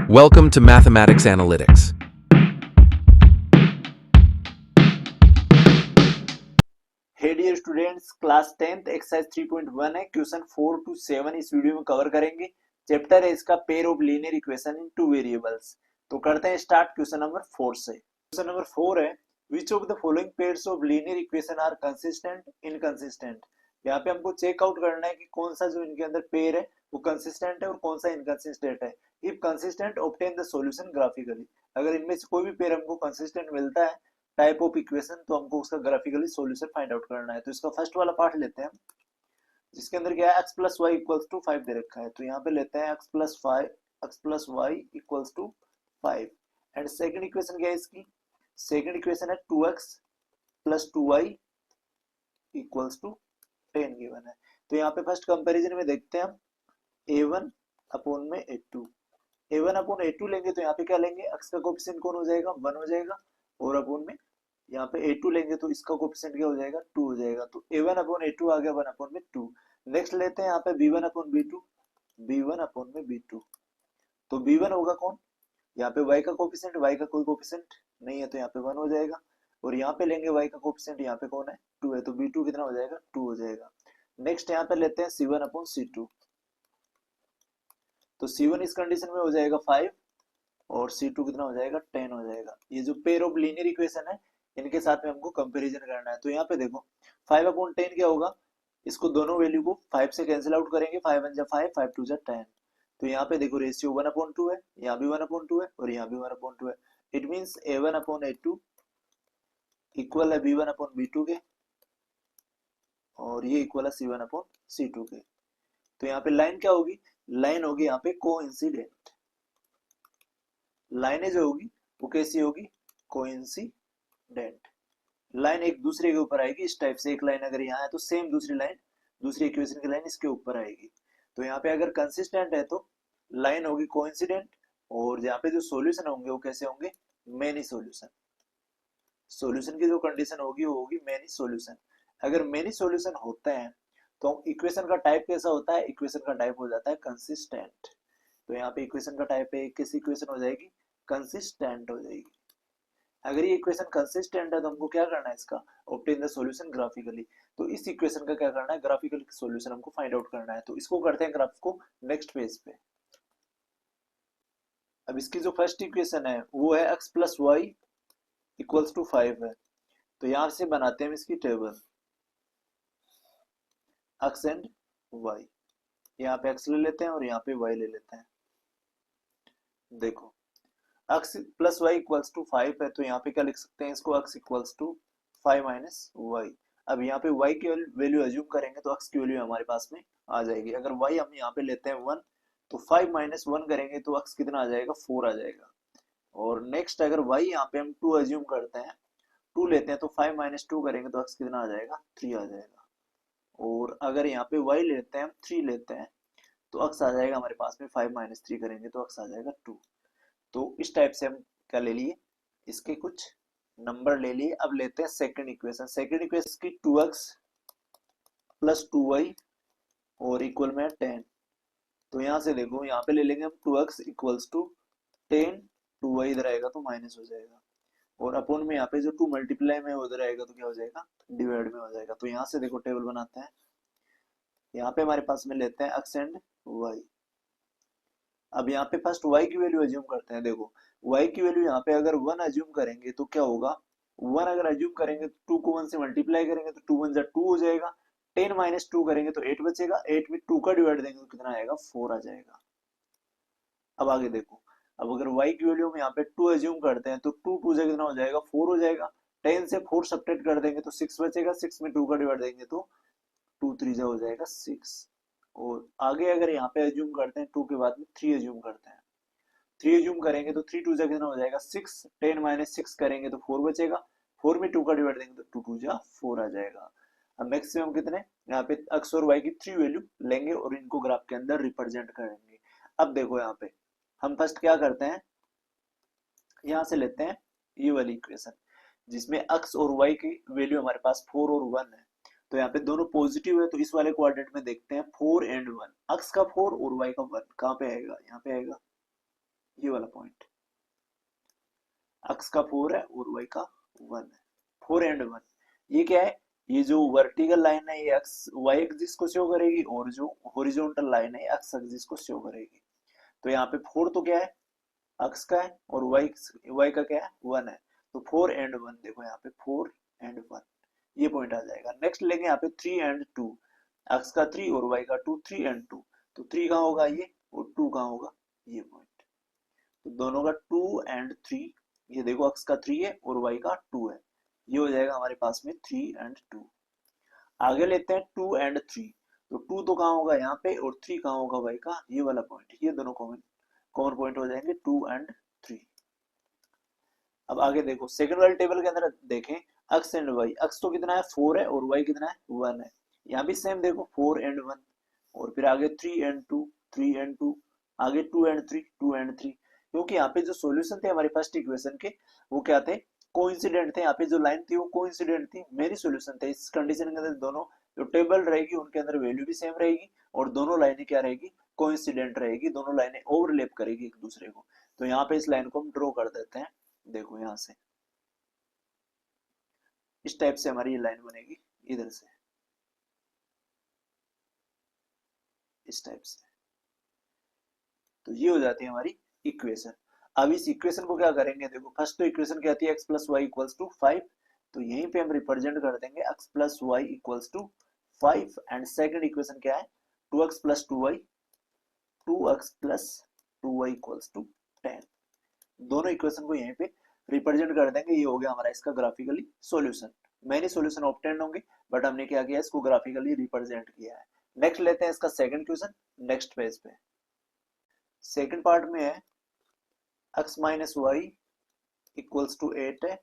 Welcome to Mathematics Analytics. Hey dear students, class 10th exercise 3.1 है। Question 4 to 7 इस video में cover करेंगे। Chapter है इसका pair of linear equation in two variables. तो करते हैं स्टार्ट क्वेश्चन नंबर 4 से। क्वेश्चन नंबर 4 है, which of the following pairs of linear equation are consistent inconsistent. यहाँ पे हमको चेक आउट करना है कि कौन सा जो इनके अंदर पेयर है वो कंसिस्टेंट है और कौन सा इनकंसिस्टेंट है। If consistent obtain the solution graphically. अगर इनमें से कोई भी पेयर हमको कंसिस्टेंट मिलता है टाइप ऑफ इक्वेशन, तो हमको उसका ग्राफिकली सॉल्यूशन फाइंड आउट करना है। तो इसका फर्स्ट वाला पार्ट लेते हैं, जिसके अंदर क्या है, x plus y equals to 5 दे रखा है। तो यहाँ पे लेते हैं x plus y equals to 5। And second equation क्या है इसकी, सेकंड इक्वेशन है 2x plus 2y equals to 10 given है। तो यहाँ पे फर्स्ट कंपैरिजन में देखते हैं हम a1 अपॉन में a2। a1 अपॉन a2 लेंगे तो यहाँ पे क्या लेंगे, x का कोएफिशिएंट कौन हो जाएगा, 1 हो जाएगा। और अपॉन में यहाँ पे a2 लेंगे तो इसका कोएफिशिएंट क्या हो जाएगा, 2 हो जाएगा। तो a1 अपॉन a2 आ गया 1 अपॉन में 2। नेक्स्ट लेते हैं यहाँ पे b1 upon b2, b1 upon में b2। तो b1 होगा कौन, यहाँ पे y का कोएफिशिएंट, y का कोई कोएफिशिएंट नहीं है तो यहाँ पे 1 हो जाएगा। और यहाँ पे लेंगे y का कोएफिशिएंट, यहाँ पे कौन है, 2 है, तो b2 कितना हो जाएगा, 2 हो जाएगा। नेक्स्ट यहाँ पे लेते हैं c1 अपॉन c2। तो c1 इस कंडीशन में हो जाएगा 5 और C2 कितना हो जाएगा, 10 हो जाएगा। ये जो पेयर ऑफ लीनियर इक्वेशन है इनके साथ में हमको कंपैरिजन करना है। तो यहाँ पे देखो 5 अपॉन 10 क्या होगा, इसको दोनों वैल्यू को 5 से कैंसिल आउट करेंगे, 5 1 जा 5, 5 2 जा 10। तो यहाँ पे देखो रेशियो 1 अपॉन 2 है, यहाँ भी 1 अपॉन 2 है और यहाँ भी 1 अपॉन 2 है। It means A1 upon A2 equal है B1 अपॉन B2 के, और ये इक्वल है C1 अपॉन C2 के। तो यहाँ पे लाइन क्या होगी, लाइन होगी यहाँ पे कोइंसिडेंट। लाइनें जो होगी वो कैसी होगी, कोइंसिडेंट। लाइन एक दूसरे के ऊपर आएगी इस टाइप से। एक लाइन अगर यहाँ है तो सेम दूसरी लाइन, दूसरी इक्वेशन की लाइन इसके ऊपर आएगी। तो यहाँ पे अगर कंसिस्टेंट है तो लाइन होगी कोइंसिडेंट, और यहाँ पे जो सॉल्यूशन होंगे वो कैसे होंगे, मेनी सॉल्यूशन। सॉल्यूशन की जो कंडीशन होगी वो होगी मेनी सॉल्यूशन। अगर मेनी सॉल्यूशन होते हैं तो इक्वेशन का टाइप कैसा होता है, इक्वेशन का टाइप हो जाता है कंसिस्टेंट। तो यहाँ पे इक्वेशन का टाइप है, कैसी इक्वेशन हो जाएगी, कंसिस्टेंट हो जाएगी। अगर ये इक्वेशन कंसिस्टेंट है तो हमको क्या करना है, इसका ऑब्टेन द सॉल्यूशन ग्राफिकली। तो इस इक्वेशन का क्या करना है, ग्राफिकल सॉल्यूशन हमको फाइंड आउट करना है। तो इसको करते हैं ग्राफ को नेक्स्ट पेज पे। अब इसकी जो फर्स्ट इक्वेशन है वो है x plus y equals to 5 है। तो यहां से बनाते हैं इसकी टेबल, x एंड y। यहाँ पे x ले लेते हैं और यहाँ पे y ले लेते हैं। देखो x plus y equals to 5 है, तो यहाँ पे क्या लिख सकते हैं इसको, x equals to 5 minus y. अब यहाँ पे y की वैल्यू एज्यूम करेंगे तो x की वैल्यू हमारे पास में आ जाएगी। अगर y हम यहाँ पे लेते हैं 1, तो 5 माइनस 1 करेंगे तो x कितना आ जाएगा, 4 आ जाएगा। और नेक्स्ट अगर y यहाँ पे हम 2 एज्यूम करते हैं, 2 लेते हैं तो 5 माइनस 2 करेंगे तो x कितना आ जाएगा, 3 आ जाएगा। और अगर यहाँ पे y लेते हैं हम 3 लेते हैं तो x आ जाएगा हमारे पास में, 5 माइनस 3 करेंगे तो x आ जाएगा 2। तो इस टाइप से हम क्या ले लिए, इसके कुछ नंबर ले लिए। अब लेते हैं सेकंड इक्वेशन। सेकंड इक्वेशन की 2x प्लस 2y और इक्वल में 10। तो यहाँ से देखो यहाँ पे ले लेंगे हम 2x इक्वल्स टू 10, 2y इधर आएगा तो माइनस हो जाएगा, और अपॉन में यहाँ पे जो 2 मल्टीप्लाई में उधर आएगा तो क्या हो जाएगा, डिवाइड में हो जाएगा। तो यहाँ से देखो टेबल बनाते हैं, यहाँ पे हमारे पास में लेते हैं x एंड y। अब यहाँ पे फर्स्ट y की वैल्यू एज्यूम करते हैं। देखो y की वैल्यू यहाँ पे अगर 1 एज्यूम करेंगे तो क्या होगा, 1 अगर एज्यूम करेंगे तो 2 को 1 से मल्टीप्लाई करेंगे तो 2 1 जा 2 हो जाएगा। 10 माइनस 2 करेंगे तो 8 बचेगा, 8 में 2 का डिवाइड देंगे तो कितना आएगा, 4 आ जाएगा। अब आगे देखो, अब अगर y की वैल्यू हम यहाँ पे 2 एज्यूम करते हैं तो 2 2 से कितना हो जाएगा, 4 हो जाएगा। 10 से 4 सब्ट्रैक्ट कर देंगे तो 6 बचेगा, 6 में 2 का डिवाइड देंगे तो 2 3 जा हो जाएगा 6। और आगे अगर यहाँ पे एज्यूम करते हैं 2 के बाद में 3 एज्यूम करते हैं, 3 एज्यूम करेंगे तो 3 2 जा कितना हो जाएगा 6, 10 माइनस 6 करेंगे तो 4 बचेगा, 4 में 2 का डिवाइड देंगे तो 2 2 जा 4 आ जाएगा। अब मैक्सिमम कितने, यहाँ पे x और y की 3 वैल्यू लेंगे और इनको ग्राफ के अंदर रिप्रेजेंट करेंगे। अब देखो यहाँ पे हम फर्स्ट क्या करते हैं, यहाँ से लेते हैं ये वाली इक्वेशन जिसमें x और y की वैल्यू हमारे पास 4 और 1 है। तो यहाँ पे दोनों पॉजिटिव है, तो इस वाले क्वाड्रेंट में देखते हैं 4 एंड 1, x का 4 और y का 1 कहाँ पे आएगा, यहाँ पे आएगा। ये वाला पॉइंट, x का 4 है और y का 1 है, 4 एंड 1। ये क्या है, ये जो वर्टिकल लाइन है ये x y एक्सिस को शो करेगी और जो हॉरिजॉन्टल लाइन है x एक्सिस को शो करेगी। तो यहाँ पे 4 तो क्या है, x का है और y का क्या है, 1 है। तो 4 एंड 1, देखो यहाँ पे 4 एंड 1, ये पॉइंट आ जाएगा। नेक्स्ट लेंगे यहाँ पे 3 एंड 2, x का 3 और y का 2, 3 एंड 2, तो 3 कहाँ होगा ये और 2 कहाँ होगा, ये पॉइंट। तो दोनों का 2 एंड 3, ये देखो x का 3 है और y का 2 है, ये हो जाएगा हमारे पास में 3 एंड 2। आगे लेते हैं 2 एंड 3, तो 2 तो कहाँ होगा यहाँ पे और 3 कहाँ होगा y का, ये वाला पॉइंट। ये दोनों कॉमन कॉमन पॉइंट हो जाएंगे 2 एंड 3। अब आगे देखो सेकंड वाले टेबल के अंदर देखें x एंड y, x तो कितना है 4 है और y कितना है 1 है। यहाँ भी सेम देखो 4 एंड 1, और फिर आगे 3 एंड 2, 3 एंड 2, आगे 2 एंड 3, 2 एंड 3। क्योंकि यहाँ पे जो सॉल्यूशन थे हमारे फर्स्ट इक्वेशन के वो क्या थे, कोइंसिडेंट थे। यहाँ पे जो लाइन थी वो कोइंसिडेंट थी, मेरी सॉल्यूशन थे। इस कंडीशन के अंदर दोनों जो टेबल रहेगी उनके अंदर वैल्यू भी सेम रहेगी और दोनों लाइनें क्या रहेगी, कोइंसिडेंट रहेगी, दोनों लाइनें ओवरलैप करेगी एक दूसरे को। तो यहाँ पे इस लाइन को हम ड्रॉ कर देते हैं, देखो यहाँ से इस टाइप से हमारी ये लाइन बनेगी, इधर से इस टाइप से। तो ये हो जाती है हमारी इक्वेशन। अब इस इक्वेशन को क्या करेंगे, देखो फर्स्ट तो इक्वेशन क्या आती है, x plus y equals to 5, तो यहीं पे हम रिप्रेजेंट कर देंगे x plus y equals to 5। And second equation क्या है, 2x plus 2y, 2x plus 2y equals to 10। दोनों इक्वेशन को यहीं पे रिप्रेजेंट कर देंगे। ये हो गया हमारा इसका graphically solution. Many solution obtain होंगे बट हमने क्या किया, इसको ग्राफिकली रिप्रेजेंट किया है। नेक्स्ट लेते हैं इसका सेकंड क्वेश्चन नेक्स्ट पेज पे। सेकंड पार्ट में है x minus y equals to 8 है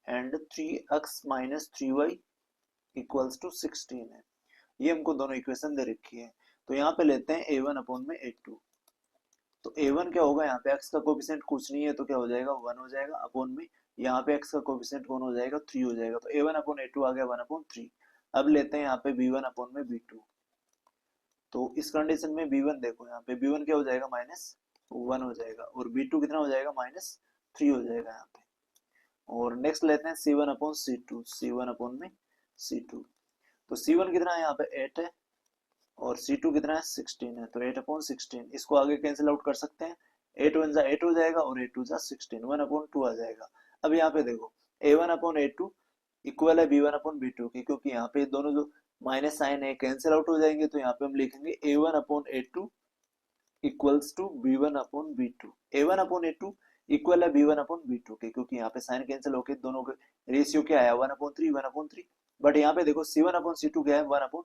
and 3x minus 3y equals to 16 है। ये हमको दोनों इक्वेशन दे रखी है। तो यहाँ पे लेते हैं a1 अपॉन में a2। तो a1 क्या होगा, यहाँ पे x का कोफिशिएंट कुछ नहीं है तो क्या हो जाएगा 1 हो जाएगा, अपॉन में यहाँ पे x का कोफिशिएंट कौन हो जाएगा 3 हो जाएगा। तो a1 अपॉन a2 आ गया 1 अपॉन 3। अब लेते हैं यहाँ पे b1 अपॉन में b2। तो इस कंडीशन में b1 देखो, यहाँ पे b1 क्या हो जाएगा -1 हो जाएगा और b2 कितना हो जाएगा -3 हो जाएगा यहाँ पे। और नेक्स्ट लेते हैं c1 upon c2, c1 upon में c2। तो c1 कितना है यहाँ पे 8 है और c2 कितना है 16 है, तो 8 अपॉन 16। इसको आगे कैंसिल आउट कर सकते हैं, 8 1 जा 8 हो जाएगा और 8 2 जा 16, 1 अपॉन 2 आ जाएगा। अब यहाँ पे देखो a1 अपॉन a2 इक्वल है b1 अपॉन b2 की, क्योंकि यहाँ पे दोनों जो माइनस साइन है कैंसिल आउट हो जाएंगे। तो यहाँ पे हम लिखेंगे a1 upon a2 equals to b1 upon b2। a1 upon a2 equal है b1 अपॉन b2 के, क्योंकि यहाँ पे साइन कैंसिल होके दोनों के रेशियो क्या आया 1 अपॉन 3 1 अपॉन 3। बट यहाँ पे देखो c1 अपॉन c2 क्या है 1 अपॉन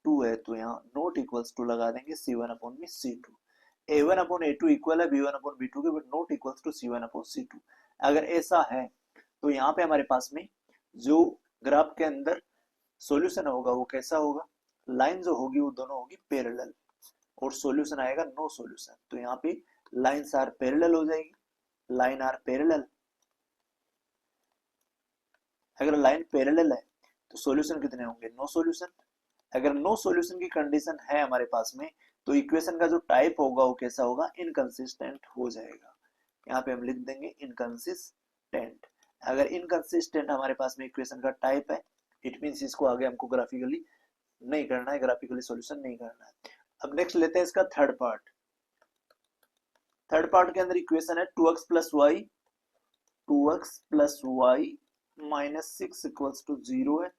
2 है, तो यहाँ नॉट इक्वल्स टू लगा देंगे c1 अपॉन में c2। a1 upon a2 equal है b1 अपॉन b2 के, but not equals to c1 upon c2। अगर ऐसा है तो यहाँ पे हमारे पास में जो ग्राफ के अंदर सॉल्यूशन होगा वो कैसा होगा, लाइन जो होगी वो दोनों होगी पैरेलल और सॉल्यूशन आएगा नो सॉल्यूशन। तो यहाँ पे लाइन्स आर पैरेलल हो जाएगी, लाइन आर पैरेलल। अगर लाइन पैरेलल है तो सॉल्यूशन कितने होंगे, नो सॉल्यूशन। अगर नो सॉल्यूशन की कंडीशन है हमारे पास में तो इक्वेशन का जो टाइप होगा वो कैसा होगा, इनकंसिस्टेंट हो जाएगा। यहाँ पे हम लिख देंगे इनकंसिस्टेंट। अगर इनकंसिस्टेंट हमारे पास में इक्वेशन का टाइप है, इट मींस इसको आगे हमको ग्राफिकली नहीं करना है, ग्राफिकली सॉल्यूशन नहीं करना है। अब नेक्स्ट लेते हैं इसका थर्ड पार्ट। थर्ड पार्ट के अंदर इक्वेशन है 2x plus y, 2x plus y minus 6 equals to 0 है।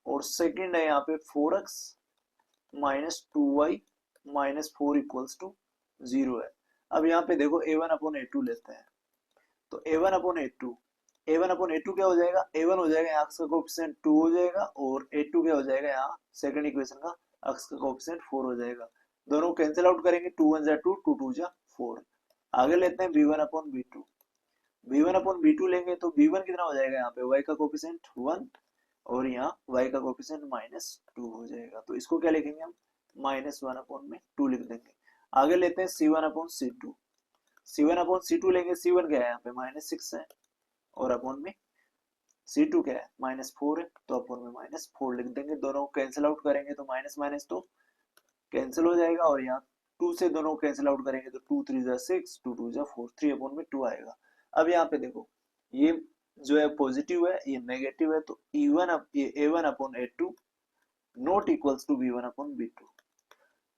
और सेकंड है यहाँ पे 4x minus 2y minus 4 equals to 0 है। अब यहाँ पे देखो a1 अपॉन a2 लेते हैं। तो a1 upon a2, a1 upon a2 क्या हो जाएगा, a1 हो जाएगा यहाँ का कोएफिशिएंट 2 हो जाएगा और a2 क्या हो जाएगा, यहाँ सेकंड इक्वेशन का x का कोएफिशिएंट 4 हो जाएगा। दोनों कैंसिल आउट करेंगे, 2 1 जा 2, 2 2 जा 4। आगे लेते हैं b1 upon b2। b1 upon b2 लेंगे तो b1 कितना हो जाएगा, यहाँ पे y का कोएफिशिएंट 1 और यहाँ y का कोएफिशिएंट -2 हो जाएगा। तो इसको क्या लिखेंगे हम, -1 अपॉन में 2 लिख देंगे। आगे लेते हैं c1 upon c2। c1 upon c2 लेंगे, c1 क्या है यहाँ पे -6 है और अपॉन में c2 क्या है -4 है, तो अपॉन में -4 लिख देंगे। दोनों कैंसिल आउट करेंगे तो माइनस माइनस तो कैंसिल हो जाएगा और यहाँ 2 से दोनों कैंसिल आउट करेंगे तो 2 3 जा 6, 2 2 जा 4, 3/2 आएगा। अब यहाँ पे देखो ये जो है पॉजिटिव है, ये नेगेटिव है, तो ये a1/a2 not equals to b1/b2।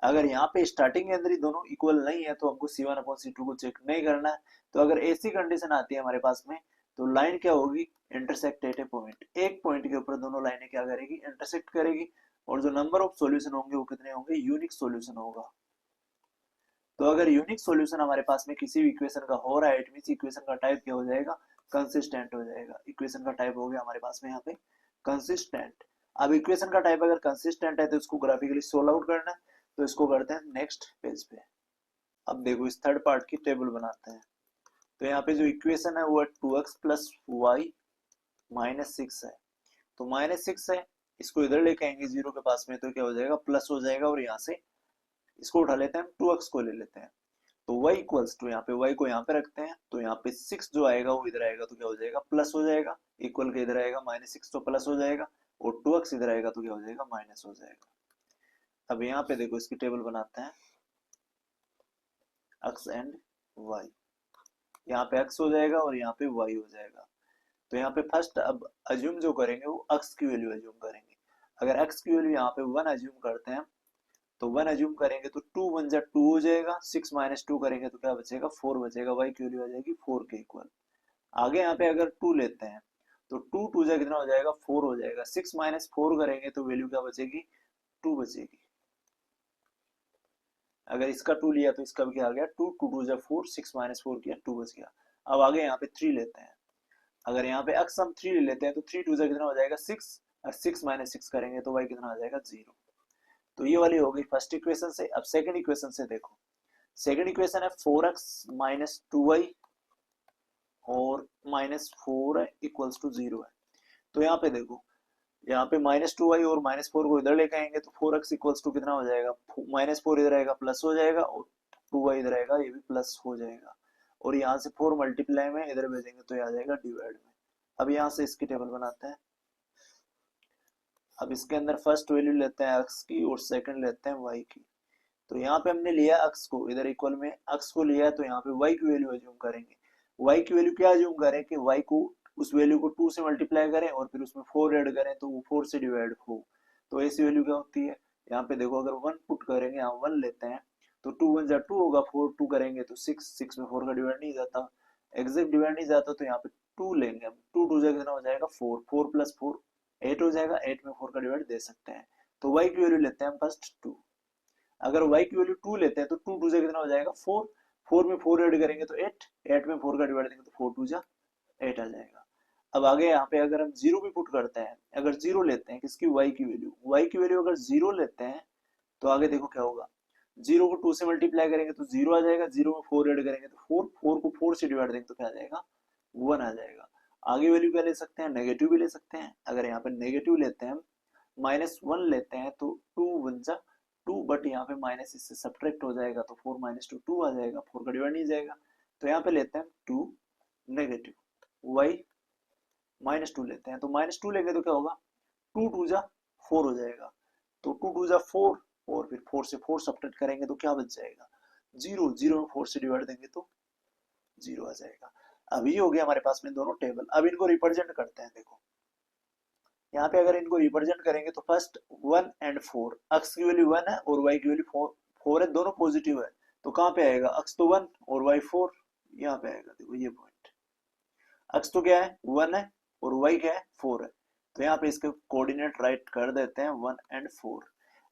अगर यहाँ पे स्टार्टिंग के अंदर ही दोनों इक्वल नहीं है तो हमको c1/c2 को चेक नहीं करना है। तो अगर ऐसी कंडीशन आती है हमारे पास में, तो लाइन क्या होगी, इंटरसेक्ट एट ए पॉइंट, एक पॉइंट के ऊपर दोनों लाइनें क्या करेगी, इंटरसेक्ट करेगी, और जो नंबर ऑफ सॉल्यूशन होंगे वो कितने होंगे, यूनिक सॉल्यूशन होगा। तो अगर यूनिक सॉल्यूशन हमारे पास में किसी भी इक्वेशन का हो रहा है, इट मींस इक्वेशन का टाइप क्या हो जाएगा, कंसिस्टेंट हो जाएगा। इक्वेशन का टाइप हो गया हमारे पास में यहाँ पे कंसिस्टेंट। अब इक्वेशन का टाइप अगर कंसिस्टेंट है तो इसको ग्राफिकली सोल्व आउट करना है, तो इसको करते हैं नेक्स्ट पेज पे। अब देखो इस थर्ड पार्ट की टेबल बनाते हैं। तो यहाँ पे जो इक्वेशन है वो है 2x प्लस वाई माइनस 6 है। तो -6 है, इसको इधर लेके आएंगे जीरो के पास में, तो क्या हो जाएगा, प्लस हो जाएगा, और यहाँ से इसको उठा लेते हैं, 2x को ले लेते हैं। तो y इक्वल्स टू, यहाँ पे y को यहाँ पे रखते हैं, तो यहाँ पे 6 जो आएगा वो इधर आएगा, तो क्या हो जाएगा, प्लस हो जाएगा, इक्वल के इधर आएगा, -6 तो प्लस हो जाएगा, और 2x इधर आएगा तो क्या हो जाएगा, माइनस हो जाएगा। अब यहाँ पे देखो इसकी टेबल बनाते हैं, x एंड y, यहाँ पे x हो जाएगा और यहाँ पे y हो जाएगा। तो यहाँ पे फर्स्ट अब अज्यूम जो करेंगे वो x की वैल्यू अज्यूम करेंगे। अगर x की वैल्यू यहाँ पे 1 अज्यूम करते हैं, तो 1 अज्यूम करेंगे तो 2 1 जा 2 हो जाएगा, 6 माइनस 2 करेंगे तो क्या बचेगा, 4 बचेगा, y की वैल्यू आ जाएगी 4 के इक्वल। आगे यहाँ पे अगर 2 लेते हैं तो 2 2 जा कितना हो जाएगा, 4 हो जाएगा, 6 माइनस 4 करेंगे तो वैल्यू क्या बचेगी, 2 बचेगी। अगर इसका 2 लिया तो इसका भी क्या आ गया, 2 2 2 जा 4, 6 माइनस 4 किया, 2 बच गया। अब आगे यहाँ पे 3 लेते हैं। अगर यहाँ पे x हम 3 ले लेते हैं तो 3 2 जा कितना हो जाएगा, 6, और 6 माइनस 6 करेंगे तो y कितना आ जाएगा, 0। तो ये वाली हो गई फर्स्ट इक्वेशन से। अब सेकंड इक्वेशन से देखो, सेकंड इक्वेशन है 4x माइनस 2y और माइनस 4 इक्वल्स टू 0 है। तो यहाँ पे देखो, यहाँ पे -2y और -4 को इधर लेके आएंगे तो 4x इक्वल्स टू कितना हो जाएगा, -4 इधर आएगा प्लस हो जाएगा, और 2y इधर आएगा ये भी प्लस हो जाएगा, और यहाँ से 4 मल्टीप्लाई में इधर भेजेंगे तो ये आ जाएगा डिवाइड में। अब यहाँ से इसकी टेबल बनाते हैं। अब इसके अंदर फर्स्ट वैल्यू लेते हैं x की और सेकंड लेते हैं y की। तो यहाँ पे हमने लिया x को, इधर इक्वल में x को लिया है, तो यहाँ पे y की वैल्यू अज्यूम करेंगे। y की वैल्यू क्या अज्यूम करें कि y को, उस वैल्यू को 2 से मल्टीप्लाई करें और फिर उसमें 4 ऐड करें तो वो 4 से डिवाइड हो। तो ऐसी वैल्यू क्या होती है, यहाँ पे देखो अगर 1 पुट करेंगे, यहाँ 1 लेते हैं तो 2 1 जा 2 होगा, 4 2 करेंगे तो 6, 6 में 4 का डिवाइड नहीं जाता, एग्जैक्ट डिवाइड नहीं जाता, तो यहाँ पे 2 लेंगे हम, 2 2 जा कितना हो जाएगा, 4, 4 प्लस 4 8 हो जाएगा, 8 में 4 का डिवाइड दे सकते हैं। तो y की वैल्यू लेते हैं हम फर्स्ट 2। अगर y की वैल्यू 2 लेते हैं तो 2 2 से कितना हो जाएगा, 4, 4 में 4 ऐड करेंगे तो 8, 8 में 4 का डिवाइड देंगे तो 4 2 जा 8 आ जाएगा। अब आगे यहाँ पे अगर हम 0 भी पुट करते हैं, अगर 0 लेते हैं किसकी, y की वैल्यू, y की वैल्यू अगर 0 लेते हैं तो आगे देखो क्या होगा, 0 को 2 से मल्टीप्लाई करेंगे तो 0 आ जाएगा, 0 में 4 ऐड करेंगे तो 4, 4 को 4 से डिवाइड देंगे तो क्या आ जाएगा, 1 आ जाएगा। आगे वैल्यू क्या ले सकते हैं, नेगेटिव भी ले सकते हैं। अगर यहाँ पे नेगेटिव लेते हैं, -1 लेते हैं तो 2 1 जा 2, बट यहाँ पे माइनस इससे सब्ट्रैक्ट हो जाएगा तो 4 - 2 2 आ जाएगा, 4 का डिवाइड नहीं जाएगा, तो यहाँ पे लेते हैं 2 नेगेटिव, y -2 लेते हैं, तो -2 लेंगे तो क्या होगा, 2 2 जा 4 हो जाएगा, तो 2 2 जा 4, और फिर 4 से 4 सब्ट्रैक्ट करेंगे तो क्या बच जाएगा, 0, 0 में 4 से डिवाइड देंगे तो 0 आ जाएगा। अभी हो गया हमारे पास में दोनों टेबल। अब इनको रिप्रेजेंट करते हैं। देखो यहाँ पे अगर इनको रिप्रेजेंट करेंगे तो फर्स्ट 1 एंड 4, x की वैल्यू 1 है और y की वैल्यू 4 है, दोनों पॉजिटिव है, तो कहाँ पे आएगा, x तो 1 और y 4, यहाँ पे आएगा। देखो ये पॉइंट, x तो क्या है 1 है और y क्या है 4 है, तो यहाँ पे इसके कोऑर्डिनेट राइट कर देते हैं 1 एंड 4।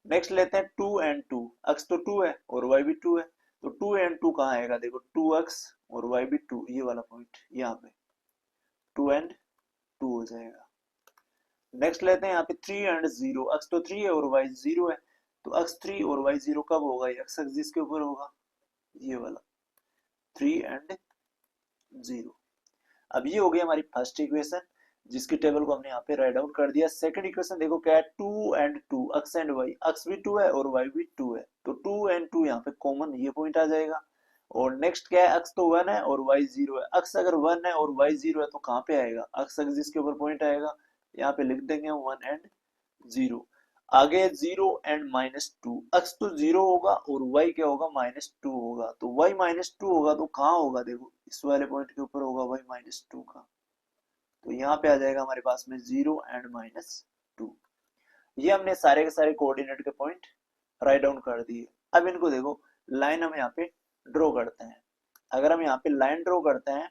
नेक्स्ट लेते हैं 2 एंड 2, x तो 2 है और y भी 2 है, तो 2 एंड 2 कहाँ आएगा, देखो 2x और y भी 2, ये वाला पॉइंट यहाँ पे 2 एंड 2 हो जाएगा। नेक्स्ट लेते हैं यहाँ पे 3 एंड 0, x तो 3 है और y 0 है, तो x 3 और y 0 कब होगा, x एक्सिस के ऊपर होगा, ये वाला 3 एंड 0। अब ये हो गई हमारी फर्स्ट इक्वेशन, जिसकी टेबल को हमने यहाँ पे राइट डाउन कर दिया। सेकंड इक्वेशन देखो क्या है, 2 and 2, x and y, x भी 2 है और y भी 2 है, तो 2 एंड 2 यहाँ पे कॉमन, ये पॉइंट आ जाएगा। और नेक्स्ट क्या है, x तो 1 है और y 0 है, x अगर 1 है और y 0 है तो कहाँ पे आएगा, x एक्सिस के ऊपर पॉइंट आएगा, यहाँ पे लिख देंगे 1 एंड 0। आगे 0 and -2, अक्स तो 0 होगा और y क्या होगा -2 होगा, तो y -2 होगा तो कहाँ होगा, देखो इस वाले पॉइंट के ऊपर होगा y -2 का, तो यहाँ पे आ जाएगा हमारे पास में 0 and -2। ये हमने सारे के सारे कोऑर्डिनेट के पॉइंट राइट डाउन कर दिए। अब इनको देखो, लाइन हम यहाँ पे ड्रॉ करते हैं। अगर हम यहाँ पे लाइन ड्रॉ करते हैं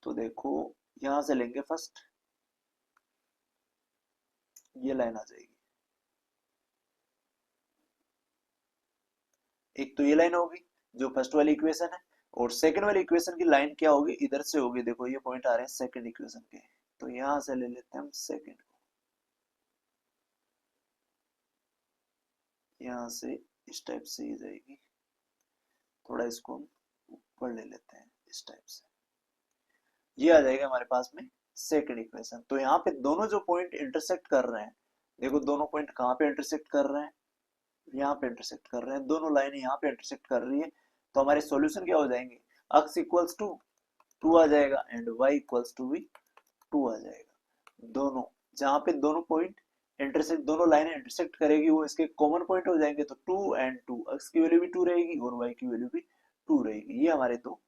तो देखो यहां से लेंगे फर्स्ट, ये लाइन आ जाएगी, एक तो ये लाइन होगी जो फर्स्ट वाली इक्वेशन है, और सेकंड वाली इक्वेशन की लाइन क्या होगी, इधर से होगी, देखो ये पॉइंट आ रहे हैं सेकंड इक्वेशन के, तो यहां से ले लेते हैं हम सेकंड को, यहां से इस टाइप से ही जाएगी, थोड़ा इसको हम ऊपर ले लेते हैं इस टाइप से, ये आ जाएगा हमारे पास में सेकंड इक्वेशन। तो यहाँ पे दोनों जो पॉइंट इंटरसेक्ट कर रहे हैं, देखो दोनों पॉइंट कहाँ पे इंटरसेक्ट कर रहे हैं, यहाँ पे इंटरसेक्ट कर रहे हैं, दोनों लाइनें यहाँ पे इंटरसेक्ट कर रही है, तो हमारे सॉल्यूशन क्या हो जाएंगे, x इक्वल्स टू 2 आ जाएगा एंड y इक्वल्स टू भी 2 आ जाएगा। दोनों जहाँ पे दोनों पॉइंट इंटरसेक्ट, दोनों लाइनें इंटरसेक्ट करेगी वो इसके कॉमन पॉइंट हो जाएंगे, तो 2 and 2, x की वैल्यू भी 2 रहेगी और y की वैल्यू भी 2 रहेगी। ये हमारे तो